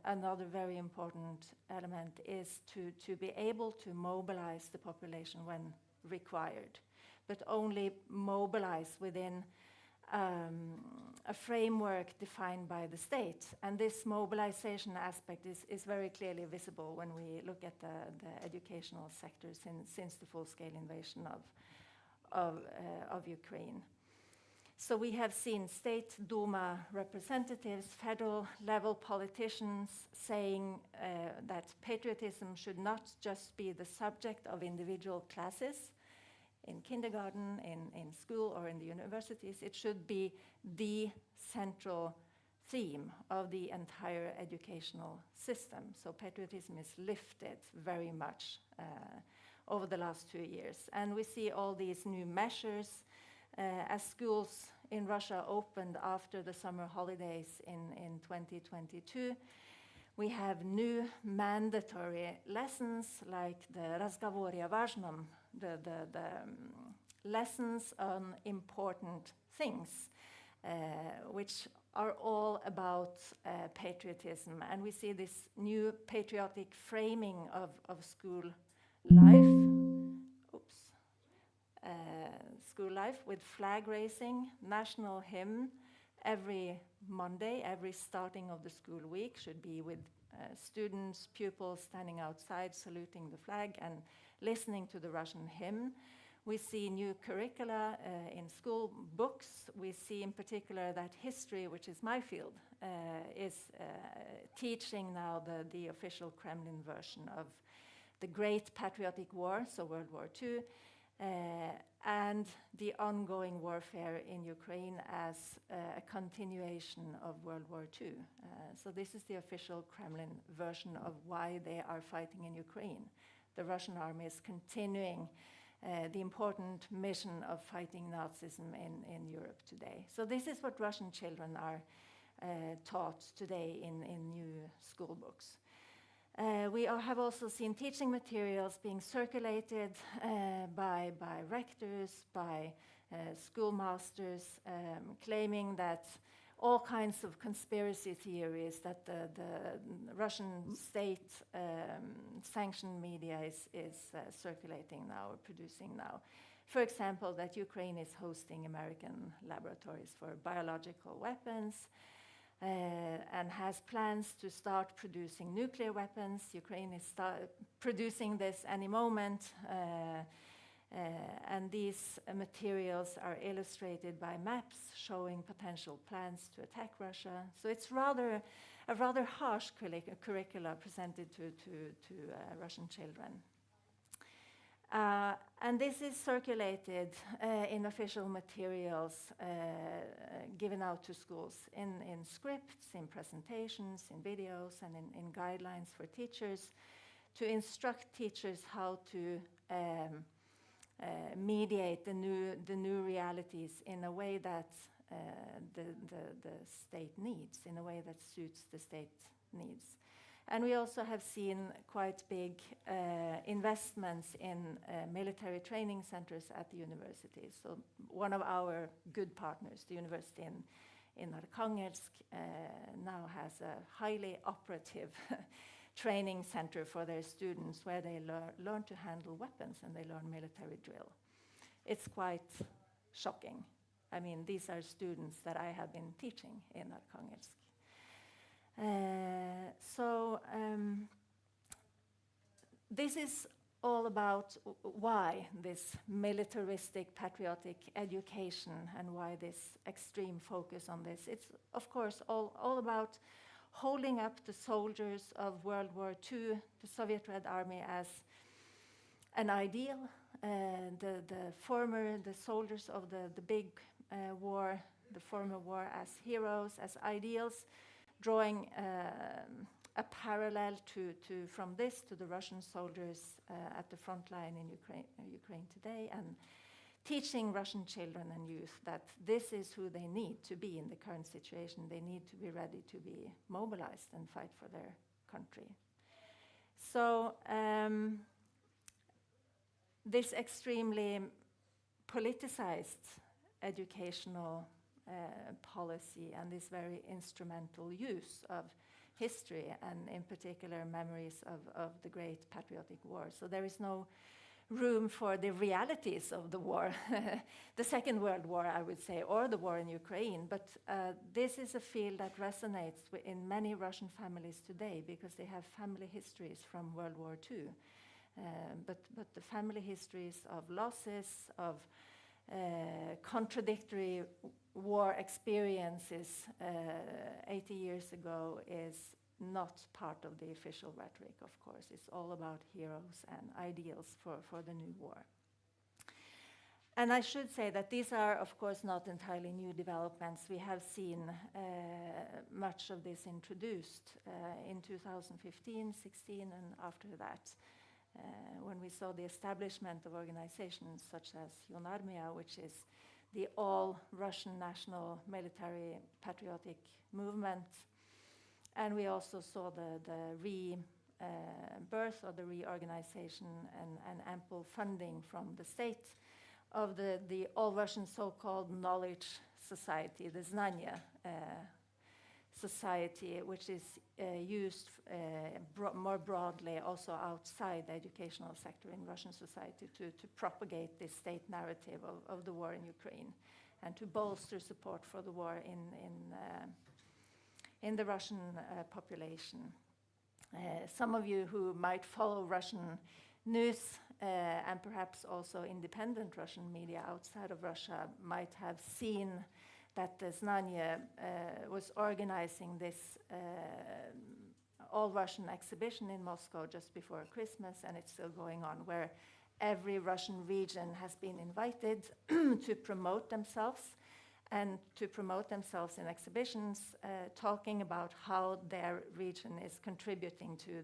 Speaker 5: another very important element is to be able to mobilize the population when required, but only mobilize within a framework defined by the state. And this mobilization aspect is very clearly visible when we look at the educational sector since the full-scale invasion of Ukraine. So we have seen State Duma representatives, federal level politicians saying that patriotism should not just be the subject of individual classes in kindergarten, in school, or in the universities. It should be the central theme of the entire educational system. So patriotism is lifted very much over the last 2 years. And we see all these new measures as schools in Russia opened after the summer holidays in 2022. We have new mandatory lessons like the Razgovory o Важном, the lessons on important things, which are all about patriotism. And we see this new patriotic framing of school life. School life with flag raising, national hymn every Monday, every starting of the school week should be with students, pupils standing outside saluting the flag and listening to the Russian hymn. We see new curricula in school books. We see in particular that history, which is my field, is teaching now the official Kremlin version of the Great Patriotic War, so World War II, and the ongoing warfare in Ukraine as a continuation of World War II. So this is the official Kremlin version of why they are fighting in Ukraine. The Russian army is continuing the important mission of fighting Nazism in Europe today. So this is what Russian children are taught today in new school books. We have also seen teaching materials being circulated by rectors, by schoolmasters, claiming that all kinds of conspiracy theories that the Russian state sanctioned media is circulating now or producing now. For example, that Ukraine is hosting American laboratories for biological weapons, and has plans to start producing nuclear weapons. Ukraine is producing this any moment, and these materials are illustrated by maps showing potential plans to attack Russia. So it's a rather harsh curricula presented to Russian children. And this is circulated in official materials given out to schools in scripts, in presentations, in videos, and in guidelines for teachers to instruct teachers how to mediate the new realities in a way that the state needs, in a way that suits the state needs. And we also have seen quite big investments in military training centers at the universities. So one of our good partners, the university in Arkhangelsk, now has a highly operative training center for their students where they learn to handle weapons and they learn military drill. It's quite shocking. I mean, these are students that I have been teaching in Arkhangelsk. This is all about why this militaristic patriotic education and why this extreme focus on this. It's, of course, all about holding up the soldiers of World War II, the Soviet Red Army, as an ideal. The soldiers of the big war, the former war, as heroes, as ideals, drawing a parallel from this to the Russian soldiers at the front line in Ukraine today, and teaching Russian children and youth that this is who they need to be in the current situation. They need to be ready to be mobilized and fight for their country. So this extremely politicized educational policy and this very instrumental use of history and in particular memories of the Great Patriotic War. So there is no room for the realities of the war, the Second World War, I would say, or the war in Ukraine. But this is a field that resonates in many Russian families today because they have family histories from World War II. But the family histories of losses, of contradictory war experiences 80 years ago is not part of the official rhetoric, of course. It's all about heroes and ideals for the new war. And I should say that these are, of course, not entirely new developments. We have seen much of this introduced in 2015, 16, and after that, when we saw the establishment of organizations such as Yonarmia, which is the all-Russian national military patriotic movement. And we also saw the rebirth or the reorganization and ample funding from the state of the all-Russian so-called knowledge society, the Znanya society, which is used more broadly also outside the educational sector in Russian society to propagate this state narrative of the war in Ukraine and to bolster support for the war in the Russian population. Some of you who might follow Russian news and perhaps also independent Russian media outside of Russia might have seen that the Znanya was organizing this all-Russian exhibition in Moscow just before Christmas, and it's still going on, where every Russian region has been invited to promote themselves and to promote themselves in exhibitions, talking about how their region is contributing to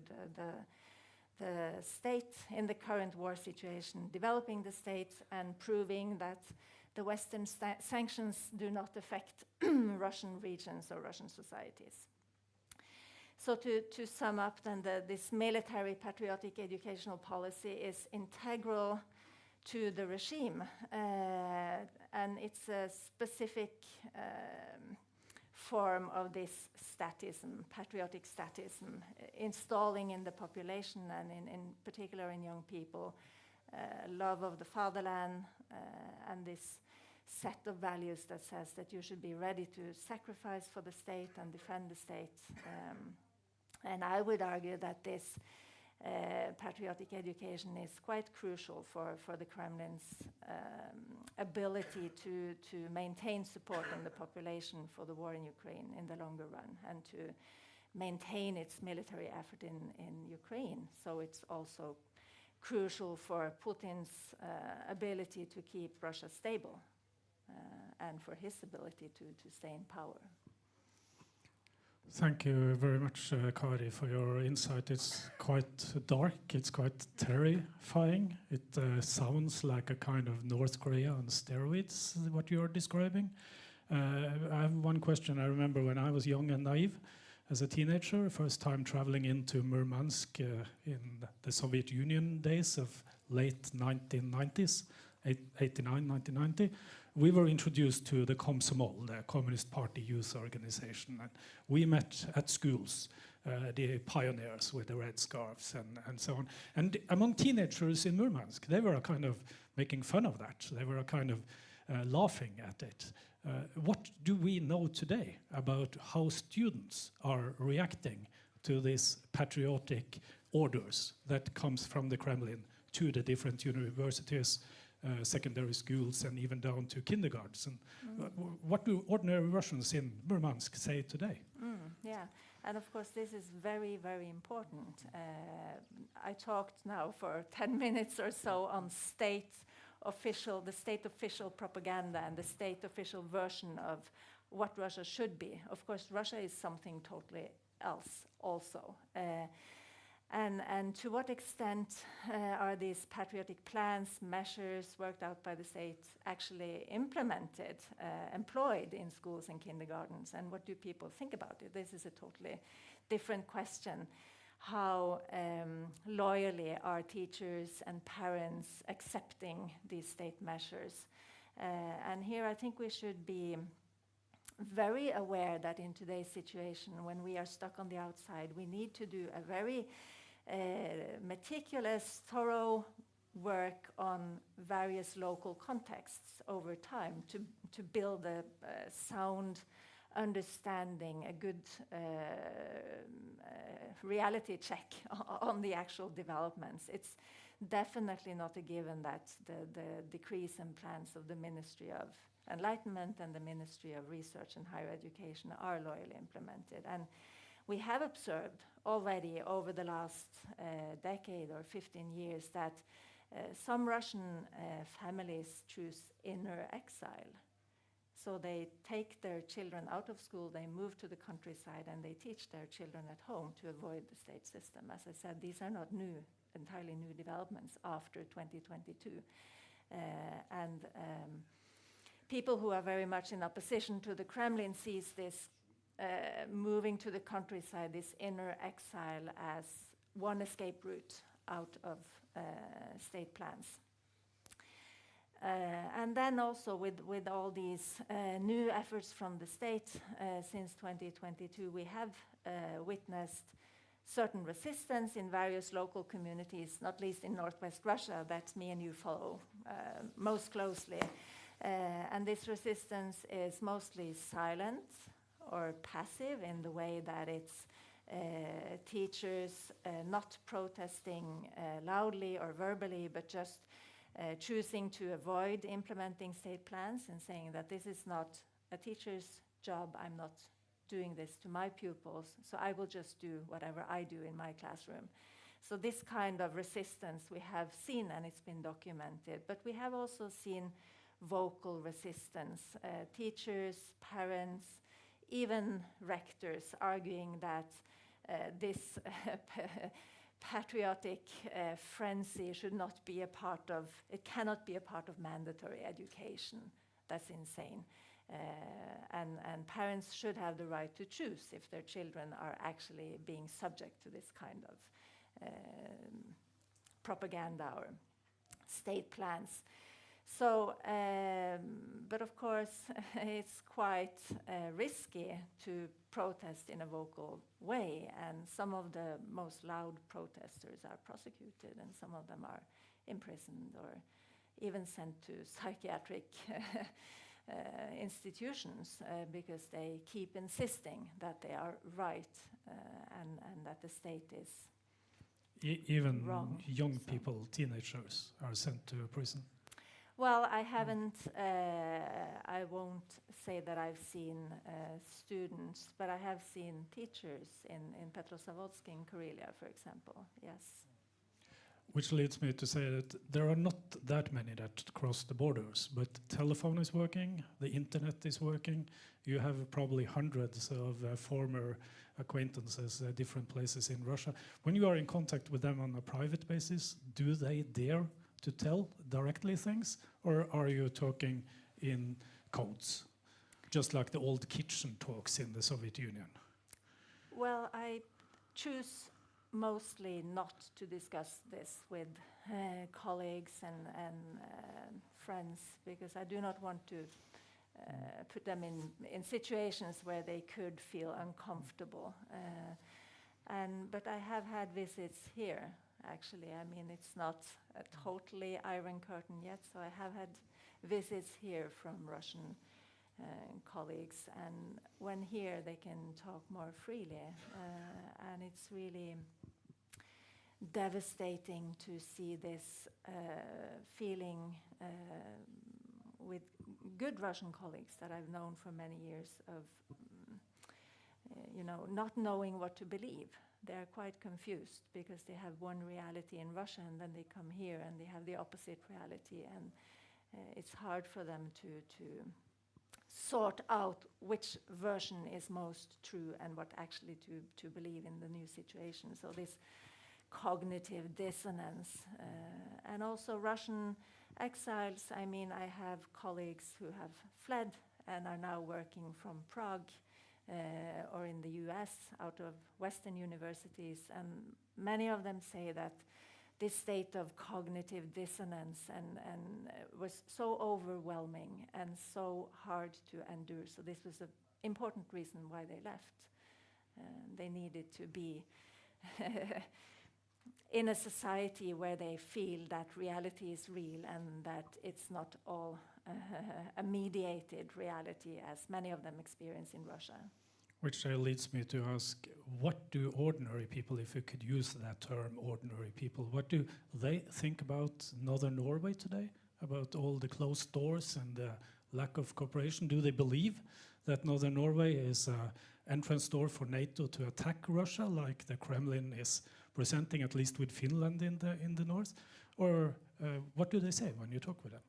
Speaker 5: the state in the current war situation, developing the state and proving that the Western sanctions do not affect Russian regions or Russian societies. So to sum up then, this military patriotic educational policy is integral to the regime, and it's a specific form of this statism, patriotic statism, installing in the population and in particular in young people, love of the fatherland and this set of values that says that you should be ready to sacrifice for the state and defend the state. And I would argue that this patriotic education is quite crucial for the Kremlin's ability to maintain support in the population for the war in Ukraine in the longer run and to maintain its military effort in Ukraine. So it's also crucial for Putin's ability to keep Russia stable and for his ability to stay in power.
Speaker 1: Thank you very much, Kari, for your insight. It's quite dark, it's quite terrifying. It sounds like a kind of North Korea on steroids, what you're describing. I have one question. I remember when I was young and naive as a teenager, first time traveling into Murmansk in the Soviet Union days of late 1990s, 89, 1990. We were introduced to the Komsomol, the Communist Party youth organization, and we met at schools, the pioneers with the red scarves and so on. And among teenagers in Murmansk, they were kind of making fun of that. They were kind of laughing at it. What do we know today about how students are reacting to these patriotic orders that comes from the Kremlin to the different universities, secondary schools, and even down to kindergartens? And what do ordinary Russians in Murmansk say today?
Speaker 5: Yeah, and of course this is very, very important. I talked now for 10 minutes or so on the state official propaganda and the state official version of what Russia should be. Of course, Russia is something totally else also. And to what extent are these patriotic plans, measures worked out by the state actually implemented, employed in schools and kindergartens? And what do people think about it? This is a totally different question. How loyally are teachers and parents accepting these state measures? And here I think we should be very aware that in today's situation, when we are stuck on the outside, we need to do a very meticulous, thorough work on various local contexts over time to build a sound understanding, a good reality check on the actual developments. It's definitely not a given that the decrees and plans of the Ministry of Enlightenment and the Ministry of Research and Higher Education are loyally implemented. And we have observed already over the last decade or 15 years that Some Russian families choose inner exile. So they take their children out of school, they move to the countryside, and they teach their children at home to avoid the state system. As I said, these are not entirely new developments after 2022. People who are very much in opposition to the Kremlin sees this moving to the countryside, this inner exile, as one escape route out of state plans. And then also with all these new efforts from the state since 2022, we have witnessed certain resistance in various local communities, not least in Northwest Russia, that me and you follow most closely. And this resistance is mostly silent or passive in the way that it's teachers not protesting loudly or verbally, but just choosing to avoid implementing state plans and saying that this is not a teacher's job, I'm not doing this to my pupils, so I will just do whatever I do in my classroom. So this kind of resistance we have seen, and it's been documented, but we have also seen vocal resistance, teachers, parents, even rectors arguing that this patriotic frenzy should not be a part of, it cannot be a part of mandatory education. That's insane. And parents should have the right to choose if their children are actually being subject to this kind of propaganda or state plans. So, but of course, it's quite risky to protest in a vocal way, and some of the most loud protesters are prosecuted, and some of them are imprisoned or even sent to psychiatric institutions because they keep insisting that they are right and that the state is
Speaker 1: even
Speaker 5: wrong.
Speaker 1: Young people, teenagers, are sent to prison.
Speaker 5: Well, I haven't, I won't say that I've seen students, but I have seen teachers in Petrozavodsk in Karelia, for example, yes.
Speaker 1: Which leads me to say that there are not that many that cross the borders, but telephone is working, the internet is working. You have probably hundreds of former acquaintances at different places in Russia. When you are in contact with them on a private basis, do they dare to tell directly things, or are you talking in codes, just like the old kitchen talks in the Soviet Union?
Speaker 5: Well, I choose mostly not to discuss this with colleagues and friends, because I do not want to put them in situations where they could feel uncomfortable. But I have had visits here, actually. I mean, it's not a totally Iron Curtain yet, so I have had visits here from Russian colleagues, and when here they can talk more freely, and it's really devastating to see this feeling with good Russian colleagues that I've known for many years of not knowing what to believe. They are quite confused because they have one reality in Russia, and then they come here and they have the opposite reality, and it's hard for them to sort out which version is most true and what actually to believe in the new situation. So this cognitive dissonance, and also Russian exiles. I mean, I have colleagues who have fled and are now working from Prague or in the US out of Western universities, and many of them say that this state of cognitive dissonance and was so overwhelming and so hard to endure. So this was an important reason why they left. They needed to be in a society where they feel that reality is real and that it's not all a mediated reality as many of them experience in Russia.
Speaker 1: Which leads me to ask, what do ordinary people, if you could use that term, ordinary people, what do they think about Northern Norway today? About all the closed doors and the lack of cooperation? Do they believe that Northern Norway is an entrance door for NATO to attack Russia, like the Kremlin is presenting, at least with Finland in the north? Or what do they say when you talk with them?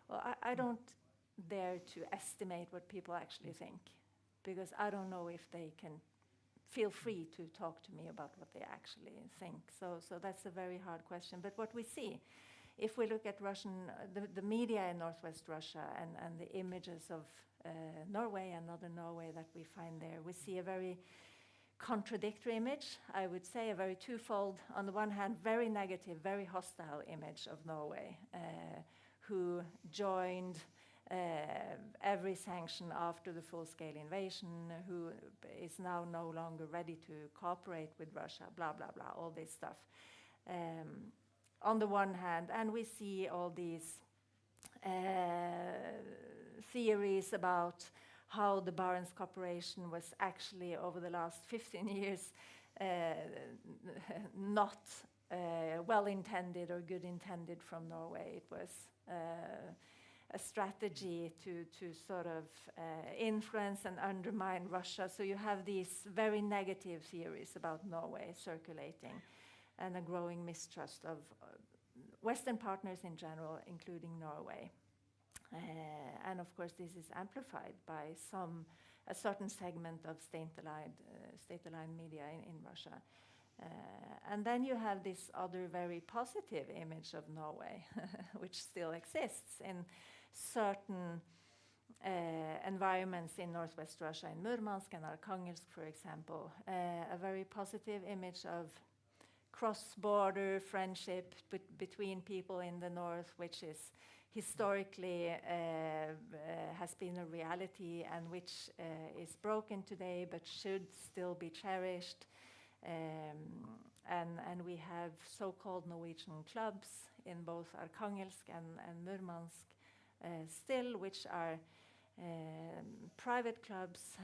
Speaker 5: Well, I don't dare to estimate what people actually think, because I don't know if they can feel free to talk to me about what they actually think. So that's a very hard question. But what we see, if we look at the media in Northwest Russia and the images of Norway and Northern Norway that we find there, we see a very contradictory image, I would say, a very twofold. On the one hand, very negative, very hostile image of Norway, who joined every sanction after the full-scale invasion, who is now no longer ready to cooperate with Russia, blah, blah, blah, all this stuff. On the one hand, and we see all these theories about how the Barents Cooperation was actually, over the last 15 years, not well-intended or good-intended from Norway. It was a strategy to sort of influence and undermine Russia. So you have these very negative theories about Norway circulating, and a growing mistrust of Western partners in general, including Norway. And of course, this is amplified by a certain segment of state-aligned media in Russia. And then you have this other very positive image of Norway, which still exists in certain environments in Northwest Russia, in Murmansk and Arkhangelsk, for example. A very positive image of cross-border friendship between people in the north, which is historically has been a reality and which is broken today but should still be cherished. And we have so-called Norwegian clubs in both Arkhangelsk and Murmansk still, which are private clubs,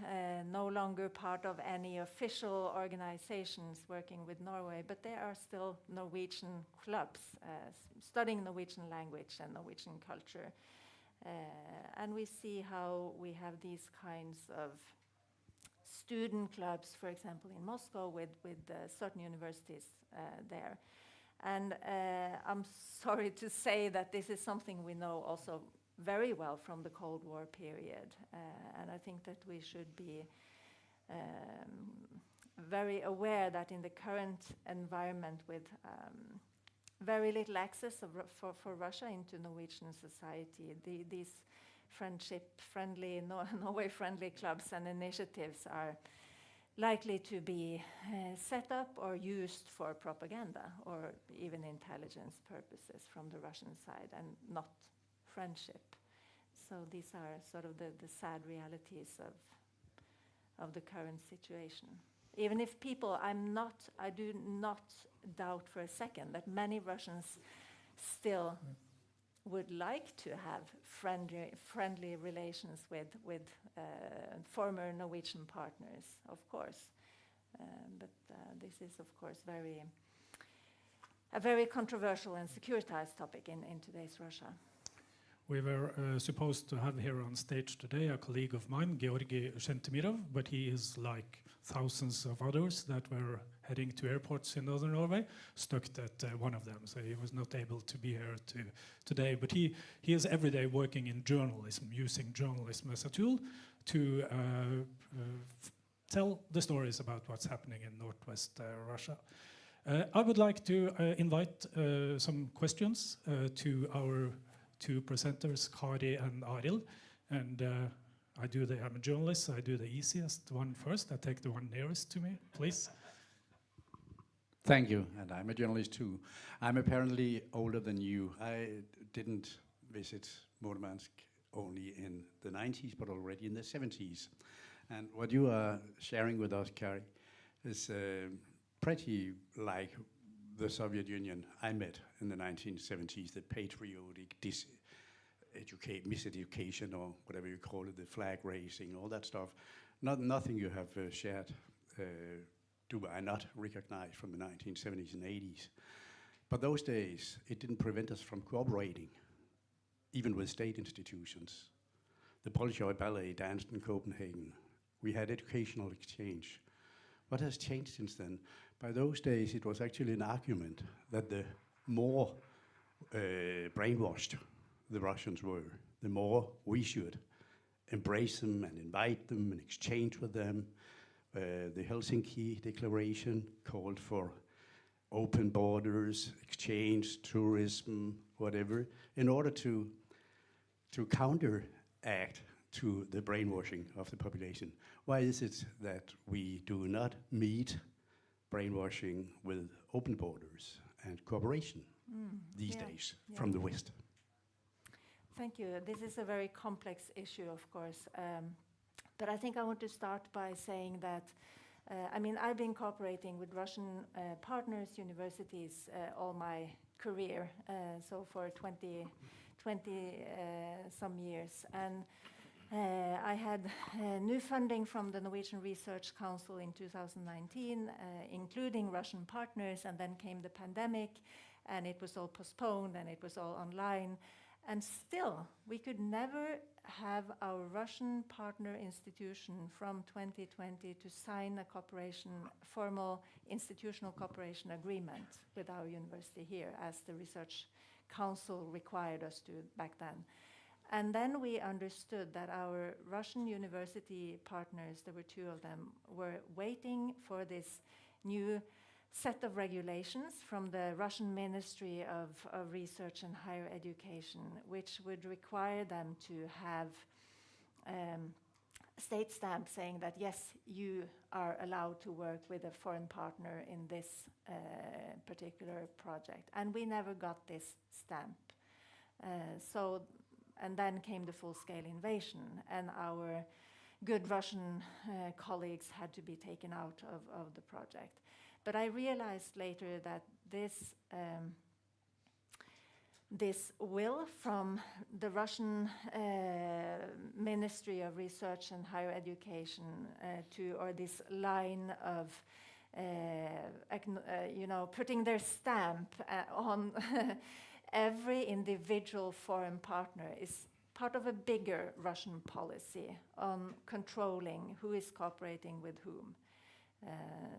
Speaker 5: no longer part of any official organizations working with Norway, but they are still Norwegian clubs, studying Norwegian language and Norwegian culture. And we see how we have these kinds of student clubs, for example, in Moscow with certain universities there. And I'm sorry to say that this is something we know also very well from the Cold War period. And I think that we should be very aware that in the current environment with very little access for Russia into Norwegian society, these friendship-friendly, Norway-friendly clubs and initiatives are likely to be set up or used for propaganda or even intelligence purposes from the Russian side, and not friendship. So these are sort of the sad realities of the current situation. Even if people, I do not doubt for a second that many Russians still would like to have friendly relations with former Norwegian partners, of course. But this is, of course, a very controversial and securitized topic in today's Russia.
Speaker 1: We were supposed to have here on stage today a colleague of mine, Georgy Shentemirov, but he is like thousands of others that were heading to airports in northern Norway, stuck at one of them, so he was not able to be here today. But he is every day working in journalism, using journalism as a tool to tell the stories about what's happening in northwest Russia. I would like to invite some questions to our two presenters, Kari and Arild. And I'm a journalist, so I do the easiest one first. I take the one nearest to me, please.
Speaker 6: Thank you, and I'm a journalist too. I'm apparently older than you. I didn't visit Murmansk only in the 90s, but already in the 70s. And what you are sharing with us, Kari, is pretty like the Soviet Union I met in the 1970s, the patriotic miseducation, or whatever you call it, the flag raising, all that stuff. Nothing you have shared do I not recognize from the 1970s and 80s. But those days, it didn't prevent us from cooperating, even with state institutions. The Bolshoi Ballet danced in Copenhagen. We had educational exchange. What has changed since then? By those days, it was actually an argument that the more brainwashed the Russians were, the more we should embrace them and invite them and exchange with them. The Helsinki Declaration called for open borders, exchange, tourism, whatever, in order to counteract to the brainwashing of the population. Why is it that we do not meet brainwashing with open borders and cooperation these days from the West?
Speaker 5: Thank you. This is a very complex issue, of course. But I think I want to start by saying that, I've been cooperating with Russian partners, universities, all my career, so for 20 some years. And I had new funding from the Norwegian Research Council in 2019, including Russian partners, and then came the pandemic, and it was all postponed, and it was all online. And still, we could never have our Russian partner institution from 2020 to sign a formal institutional cooperation agreement with our university here, as the Research Council required us to back then. And then we understood that our Russian university partners, there were two of them, were waiting for this new set of regulations from the Russian Ministry of Research and Higher Education, which would require them to have state stamp saying that, yes, you are allowed to work with a foreign partner in this particular project. And we never got this stamp. And then came the full-scale invasion, and our good Russian colleagues had to be taken out of the project. But I realized later that this will from the Russian Ministry of Research and Higher Education or this line of putting their stamp on every individual foreign partner is part of a bigger Russian policy on controlling who is cooperating with whom.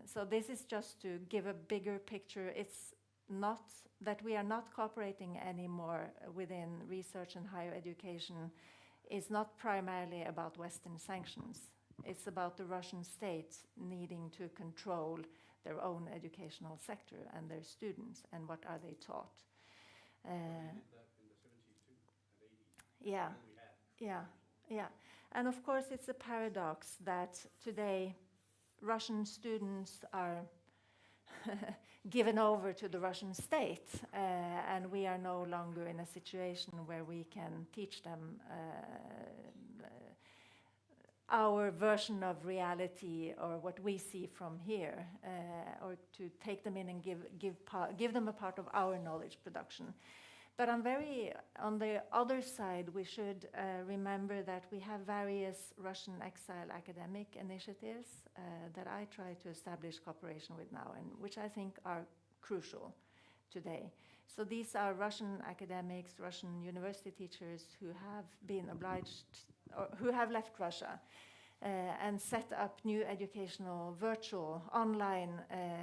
Speaker 5: So this is just to give a bigger picture. It's not that we are not cooperating anymore within research and higher education. It's not primarily about Western sanctions. It's about the Russian state needing to control their own educational sector and their students and what are they taught. Yeah. And of course, it's a paradox that today Russian students are given over to the Russian state, and we are no longer in a situation where we can teach them our version of reality or what we see from here, or to take them in and give them a part of our knowledge production. But on the other side, we should remember that we have various Russian exile academic initiatives that I try to establish cooperation with now, and which I think are crucial today. So these are Russian academics, Russian university teachers who have been obliged, or who have left Russia and set up new educational, virtual, online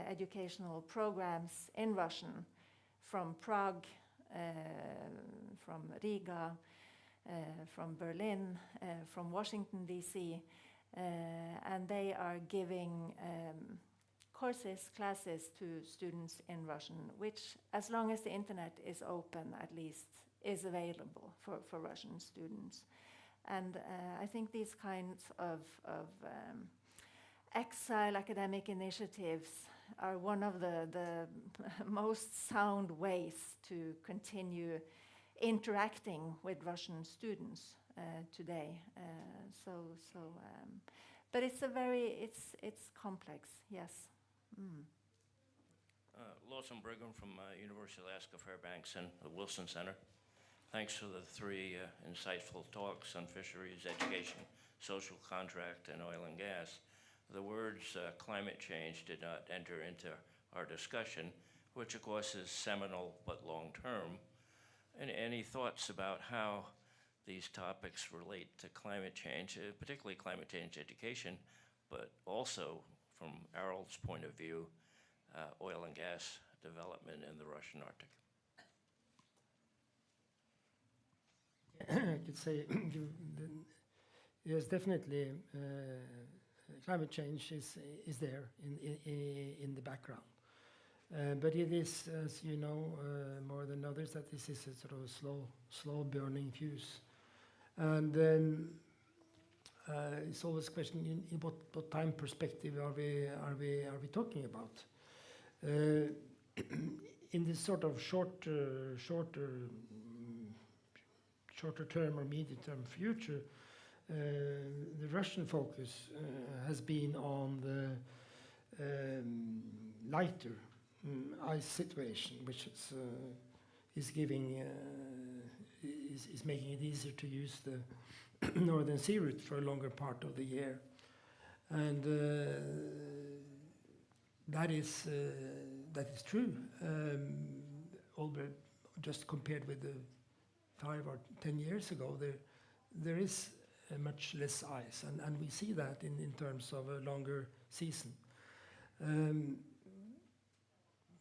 Speaker 5: educational programs in Russian from Prague, from Riga, from Berlin, from Washington, D.C., and they are giving classes to students in Russian, which, as long as the internet is open, at least, is available for Russian students. And I think these kinds of exile academic initiatives are one of the most sound ways to continue interacting with Russian students today. But it's complex, yes.
Speaker 7: Lawson Brigham from University of Alaska Fairbanks and the Wilson Center. Thanks for the three insightful talks on fisheries, education, social contract, and oil and gas. The words climate change did not enter into our discussion, which of course is seminal but long-term. And any thoughts about how these topics relate to climate change, particularly climate change education, but also, from Harold's point of view, oil and gas development in the Russian Arctic?
Speaker 4: could say yes, definitely climate change is there in the background. But it is, as you know, more than others, that this is a sort of a slow burning fuse. And then it's always a question in what time perspective are we talking about? In this sort of shorter term or medium term future, the Russian focus has been on the lighter ice situation, which is making it easier to use the northern sea route for a longer part of the year, and that is true. Although just compared with the 5 or 10 years ago, there is much less ice, and we see that in terms of a longer season.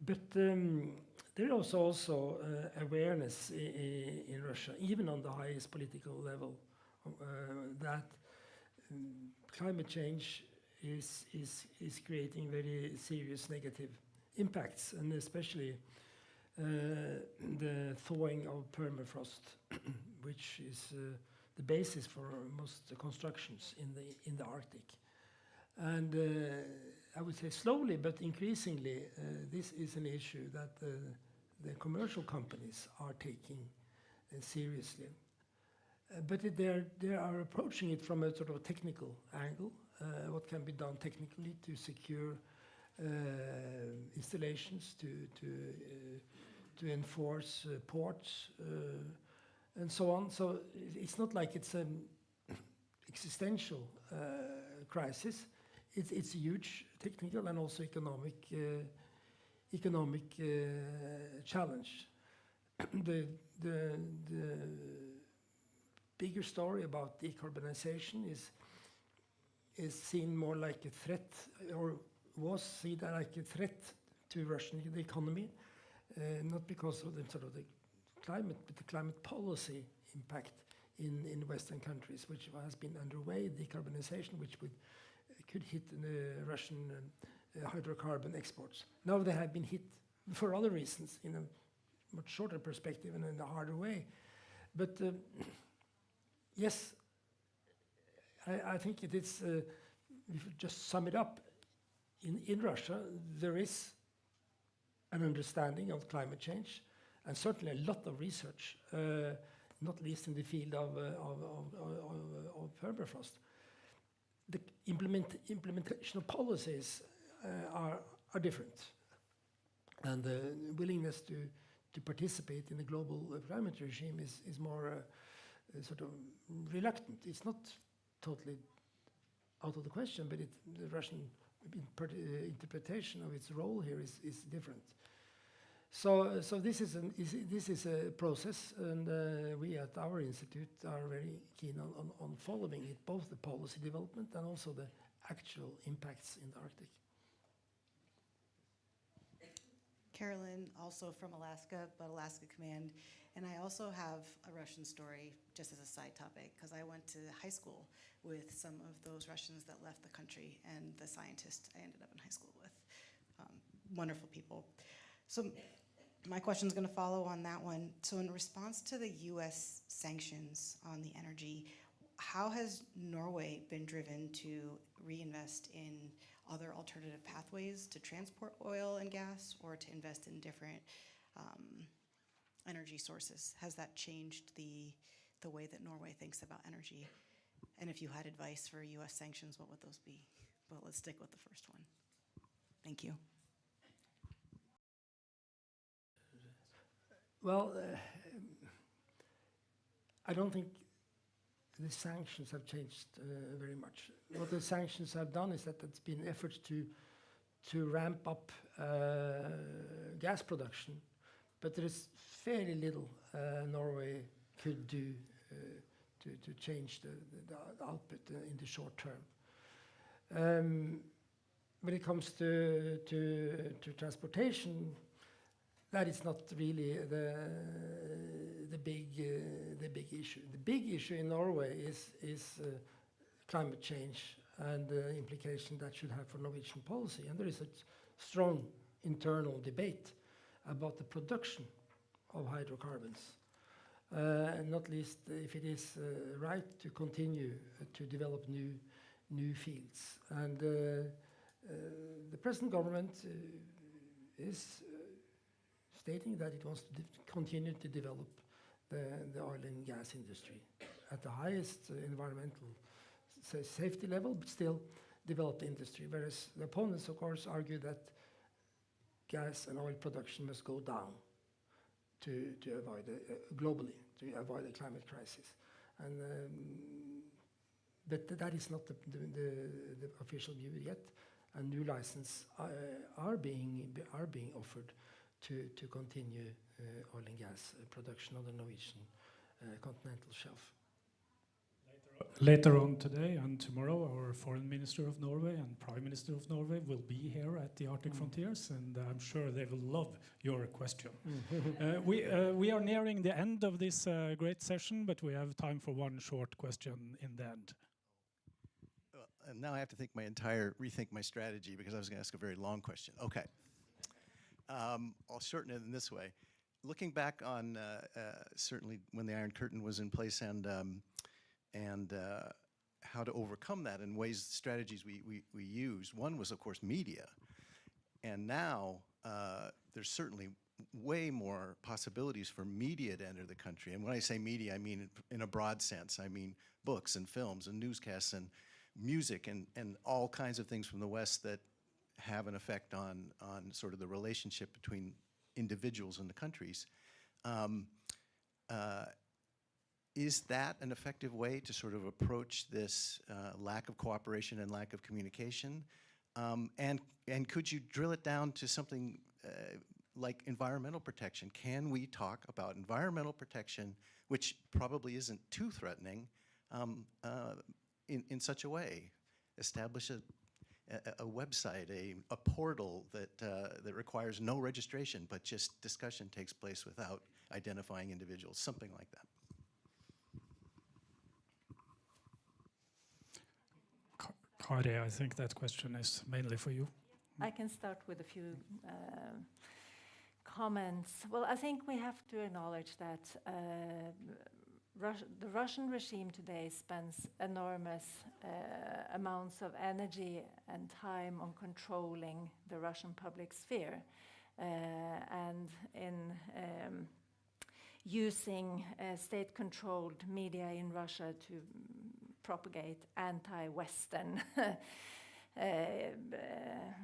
Speaker 4: But there is also awareness in Russia, even on the highest political level, that climate change is creating very serious negative impacts, and especially the thawing of permafrost, which is the basis for most constructions in the Arctic. And I would say slowly but increasingly, this is an issue that the commercial companies are taking seriously. But they are approaching it from a sort of technical angle. What can be done technically to secure installations, to enforce ports, and so on. So it's not like it's an existential crisis. It's a huge technical and also economic challenge. The bigger story about decarbonization is seen more like a threat, or was seen like a threat to Russian economy, not because of the sort of the climate, but the climate policy impact in Western countries, which has been underway, decarbonization, which could hit the Russian hydrocarbon exports. Now they have been hit for other reasons in a much shorter perspective and in a harder way. But yes, I think it is, if you just sum it up, in Russia there is an understanding of climate change, and certainly a lot of research, not least in the field of permafrost. The implementation of policies are different, and the willingness to participate in the global climate regime is more sort of reluctant. It's not totally out of the question, but the Russian interpretation of its role here is different. So this is a process, and we at our institute are very keen on following it, both the policy development and also the actual impacts in the Arctic.
Speaker 8: Carolyn, also from Alaska, but Alaska Command, and I also have a Russian story just as a side topic, because I went to high school with some of those Russians that left the country, and the scientists I ended up in high school with. Wonderful people. So my question is going to follow on that one. So in response to the US sanctions on the energy, how has Norway been driven to reinvest in other alternative pathways to transport oil and gas, or to invest in different energy sources? Has that changed the way that Norway thinks about energy? And if you had advice for US sanctions, what would those be? But let's stick with the first one. Thank you.
Speaker 4: Well, I don't think the sanctions have changed very much. What the sanctions have done is that it's been efforts to ramp up gas production, but there is fairly little Norway could do to change the output in the short term. When it comes to transportation, that is not really the the big issue. The big issue in Norway is climate change and the implication that should have for Norwegian policy. And there is a strong internal debate about the production of hydrocarbons, and not least if it is right to continue to develop new fields. And the present government is stating that it wants to continue to develop the oil and gas industry at the highest environmental safety level, but still develop the industry. Whereas the opponents, of course, argue that gas and oil production must go down to avoid globally, to avoid a climate crisis. And but that is not the official view yet. And new licenses are being offered to continue oil and gas production on the Norwegian continental shelf.
Speaker 1: Later on today and tomorrow, our Foreign Minister of Norway and Prime Minister of Norway will be here at the Arctic Frontiers, and I'm sure they will love your question. We are nearing the end of this great session, but we have time for one short question in the end.
Speaker 9: And now I have to rethink my strategy, because I was going to ask a very long question. Okay. I'll shorten it in this way. Looking back on certainly when the Iron Curtain was in place, and how to overcome that, and strategies we used. One was, of course, media. And now there's certainly way more possibilities for media to enter the country. And when I say media, I mean in a broad sense. I mean books and films and newscasts and music and all kinds of things from the West that have an effect on sort of the relationship between individuals in the countries. Is that an effective way to sort of approach this lack of cooperation and lack of communication? And could you drill it down to something like environmental protection? Can we talk about environmental protection, which probably isn't too threatening, in such a way? Establish a website, a portal that requires no registration, but just discussion takes place without identifying individuals, something like that.
Speaker 1: Kari, I think that question is mainly for you.
Speaker 5: I can start with a few comments. Well, I think we have to acknowledge that the Russian regime today spends enormous amounts of energy and time on controlling the Russian public sphere, and in using state-controlled media in Russia to propagate anti-Western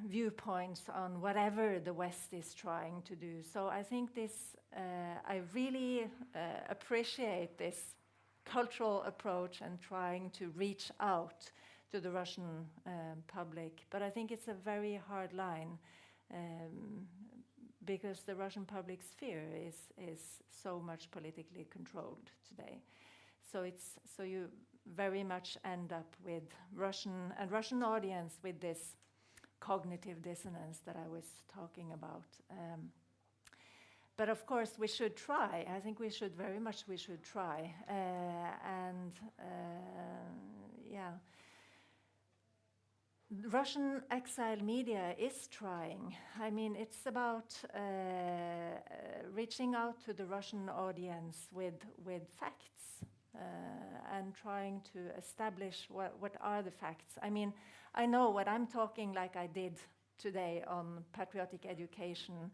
Speaker 5: viewpoints on whatever the West is trying to do. So I think this, I really appreciate this cultural approach and trying to reach out to the Russian public. But I think it's a very hard line, because the Russian public sphere is so much politically controlled today. So you very much end up with Russian audience with this cognitive dissonance that I was talking about. But of course we should try. I think we should try. Yeah. Russian exile media is trying. I mean, it's about reaching out to the Russian audience with facts. And trying to establish what are the facts. I mean, I know what I'm talking like I did today on patriotic education.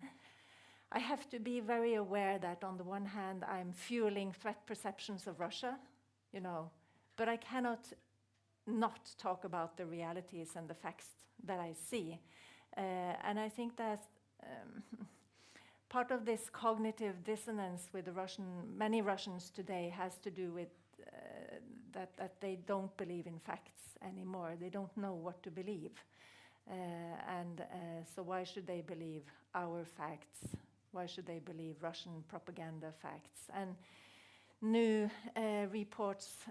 Speaker 5: I have to be very aware that on the one hand, I'm fueling threat perceptions of Russia, but I cannot not talk about the realities and the facts that I see. And I think that part of this cognitive dissonance with many Russians today has to do with that they don't believe in facts anymore. They don't know what to believe. So why should they believe our facts? Why should they believe Russian propaganda facts? And new reports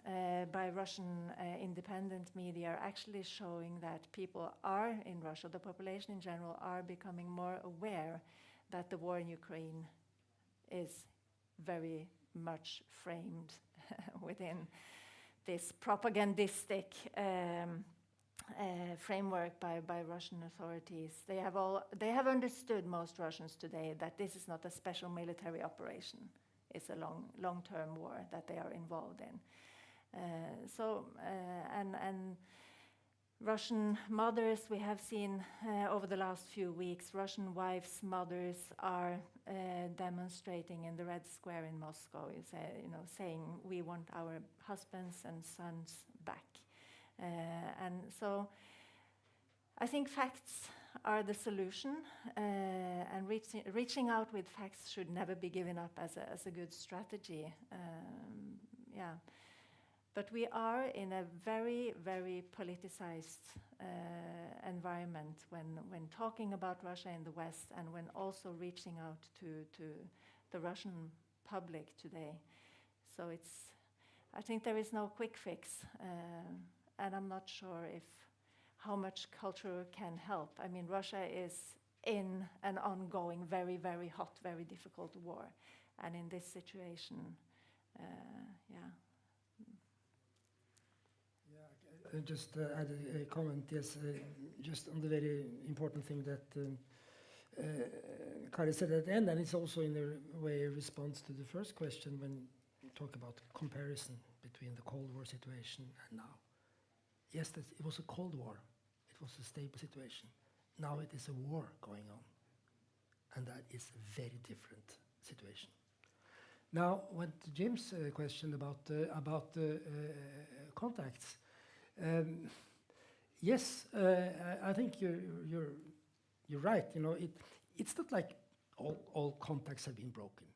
Speaker 5: by Russian independent media are actually showing that people are in Russia, the population in general, are becoming more aware that the war in Ukraine is very much framed within this propagandistic framework by Russian authorities. They have understood, most Russians today, that this is not a special military operation. It's a long-term war that they are involved in. And Russian mothers, we have seen over the last few weeks, Russian wives' mothers are demonstrating in the Red Square in Moscow, saying we want our husbands and sons back. And so I think facts are the solution, and reaching out with facts should never be given up as a good strategy. But we are in a very, very politicized environment when talking about Russia in the West, and when also reaching out to the Russian public today. So I think there is no quick fix, and I'm not sure how much culture can help. I mean, Russia is in an ongoing, very, very hot, very difficult war, and in this situation,
Speaker 4: Just add a comment, yes, just on the very important thing that Kari said at the end, and it's also in a way a response to the first question when you talk about comparison between the Cold War situation and now. Yes, it was a Cold War. It was a stable situation. Now it is a war going on, and that is a very different situation. Now, went to Jim's question about contacts. Yes, I think you're right. It's not like all contacts have been broken,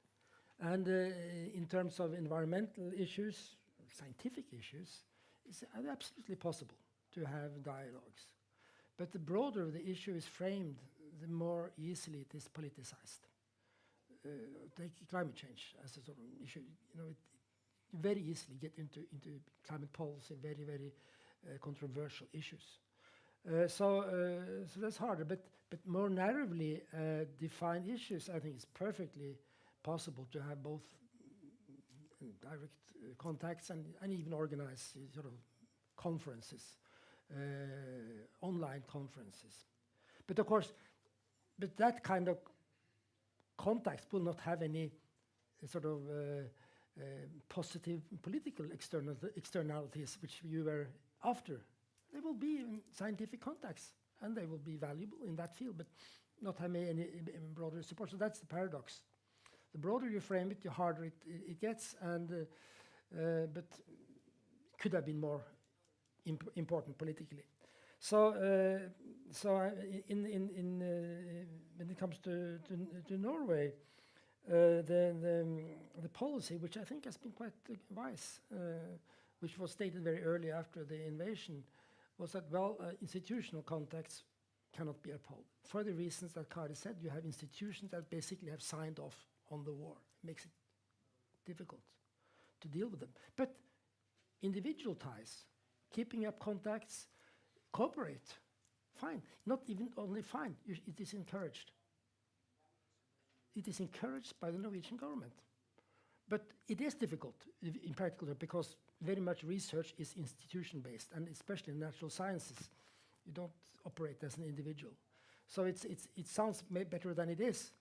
Speaker 4: and in terms of environmental issues, scientific issues, it's absolutely possible to have dialogues. But the broader the issue is framed, the more easily it is politicized. Take climate change as a sort of issue. It very easily get into climate policy, very, very controversial issues. So that's harder, but more narrowly defined issues, I think it's perfectly possible to have both direct contacts and even organize sort of conferences, online conferences. But of course, that kind of contacts will not have any sort of positive political externalities, which you were after. They will be scientific contacts, and they will be valuable in that field, but not have any broader support. So that's the paradox. The broader you frame it, the harder it gets, and but could have been more important politically. So, when it comes to Norway, the policy, which I think has been quite wise, which was stated very early after the invasion, was that, institutional contacts cannot be upheld. For the reasons that Kari said, you have institutions that basically have signed off on the war. It makes it difficult to deal with them. But individual ties, keeping up contacts, cooperate, fine. Not even only fine, it is encouraged. It is encouraged by the Norwegian government. But it is difficult in particular because very much research is institution-based, and especially in natural sciences, you don't operate as an individual. So it sounds better than it is,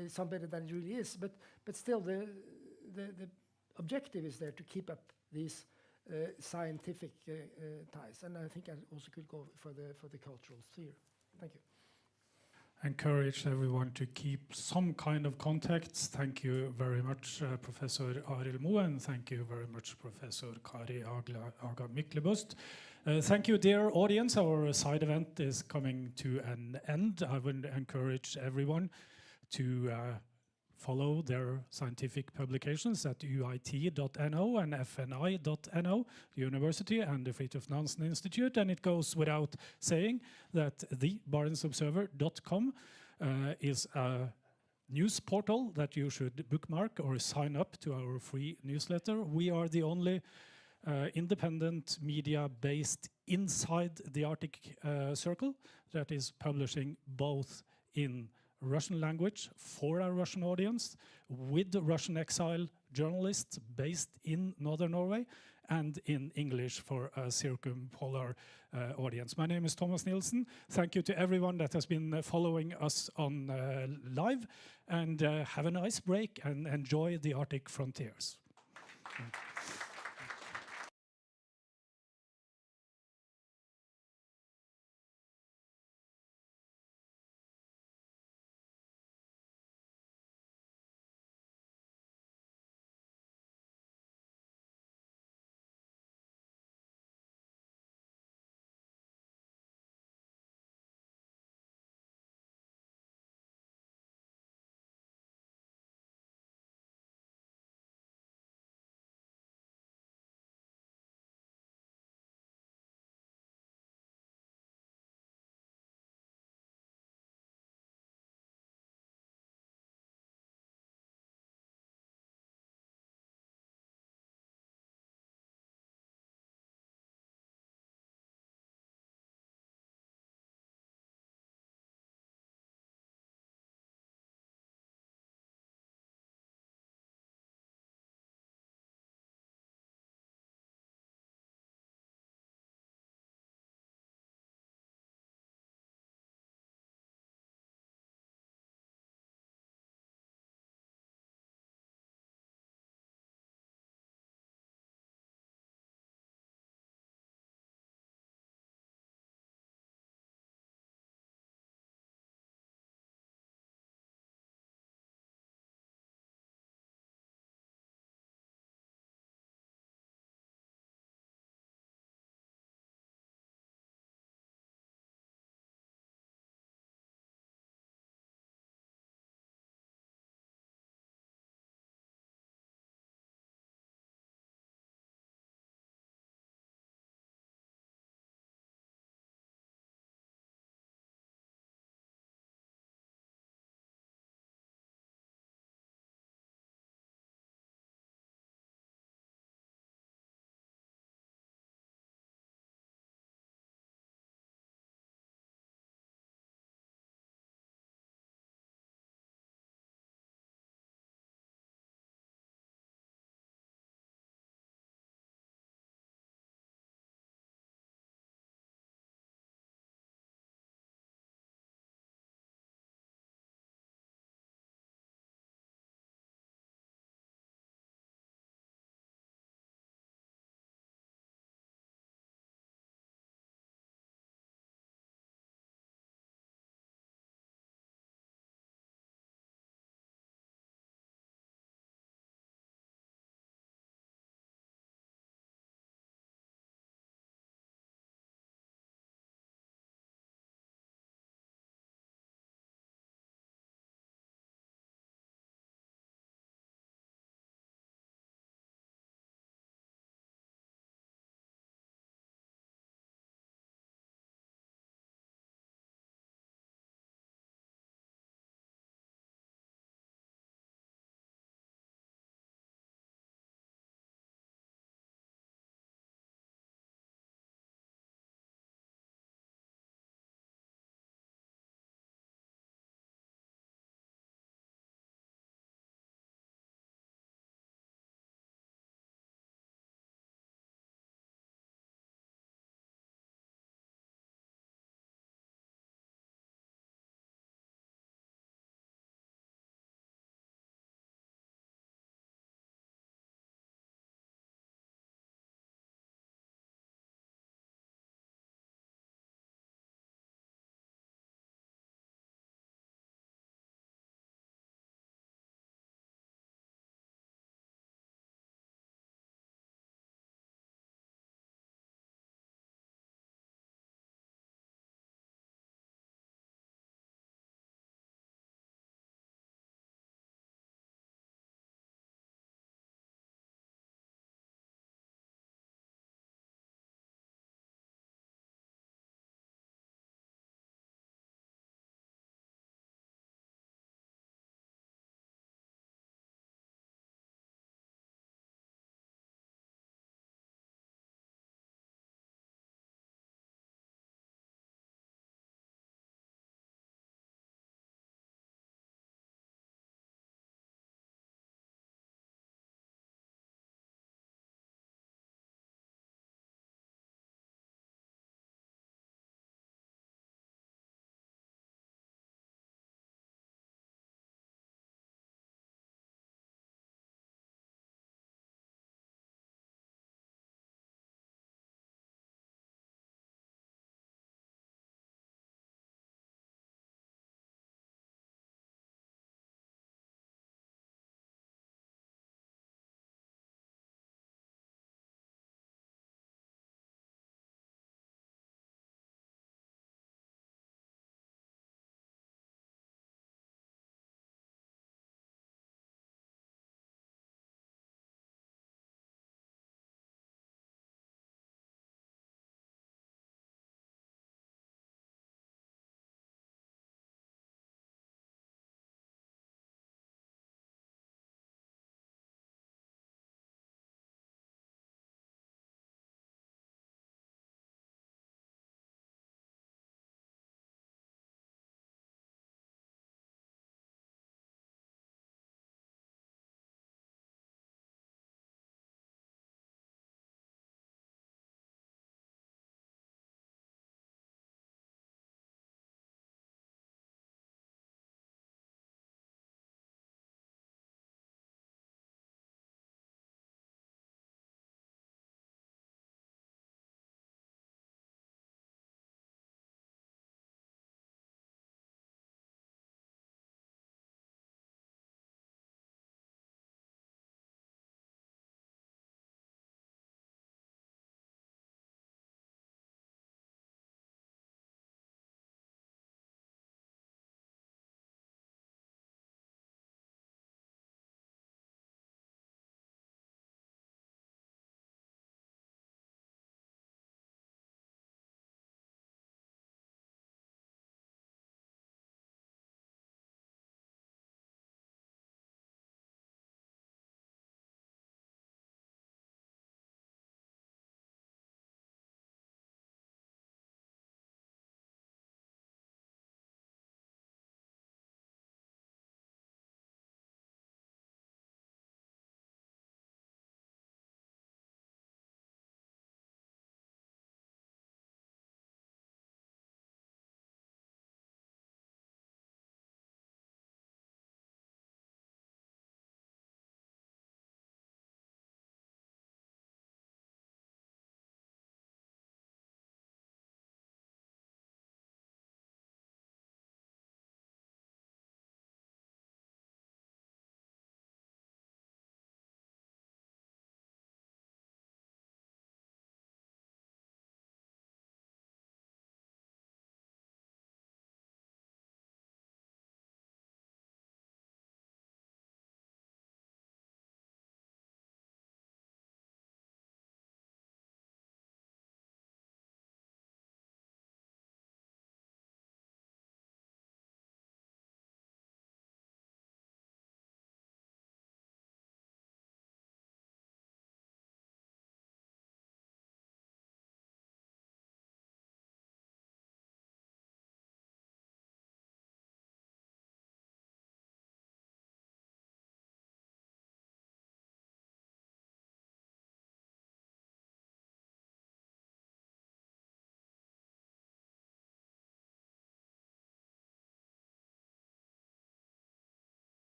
Speaker 4: some better than it really is. But still, the objective is there to keep up these scientific ties, and I think I also could go for the cultural sphere. Thank you.
Speaker 1: Encourage everyone to keep some kind of contacts. Thank you very much, Professor Arild Moe, and thank you very much, Professor Kari Aga Myklebust. Thank you, dear audience. Our side event is coming to an end. I would encourage everyone to follow their scientific publications at uit.no and fni.no, University and the Fridtjof Nansen Institute. And it goes without saying that thebarentsobserver.com is a news portal that you should bookmark or sign up to our free newsletter. We are the only independent media based inside the Arctic Circle that is publishing both in Russian language for our Russian audience, with the Russian exile journalist based in Northern Norway, and in English for a circumpolar audience. My name is Thomas Nielsen. Thank you to everyone that has been following us on live, and have a nice break and enjoy the Arctic frontiers.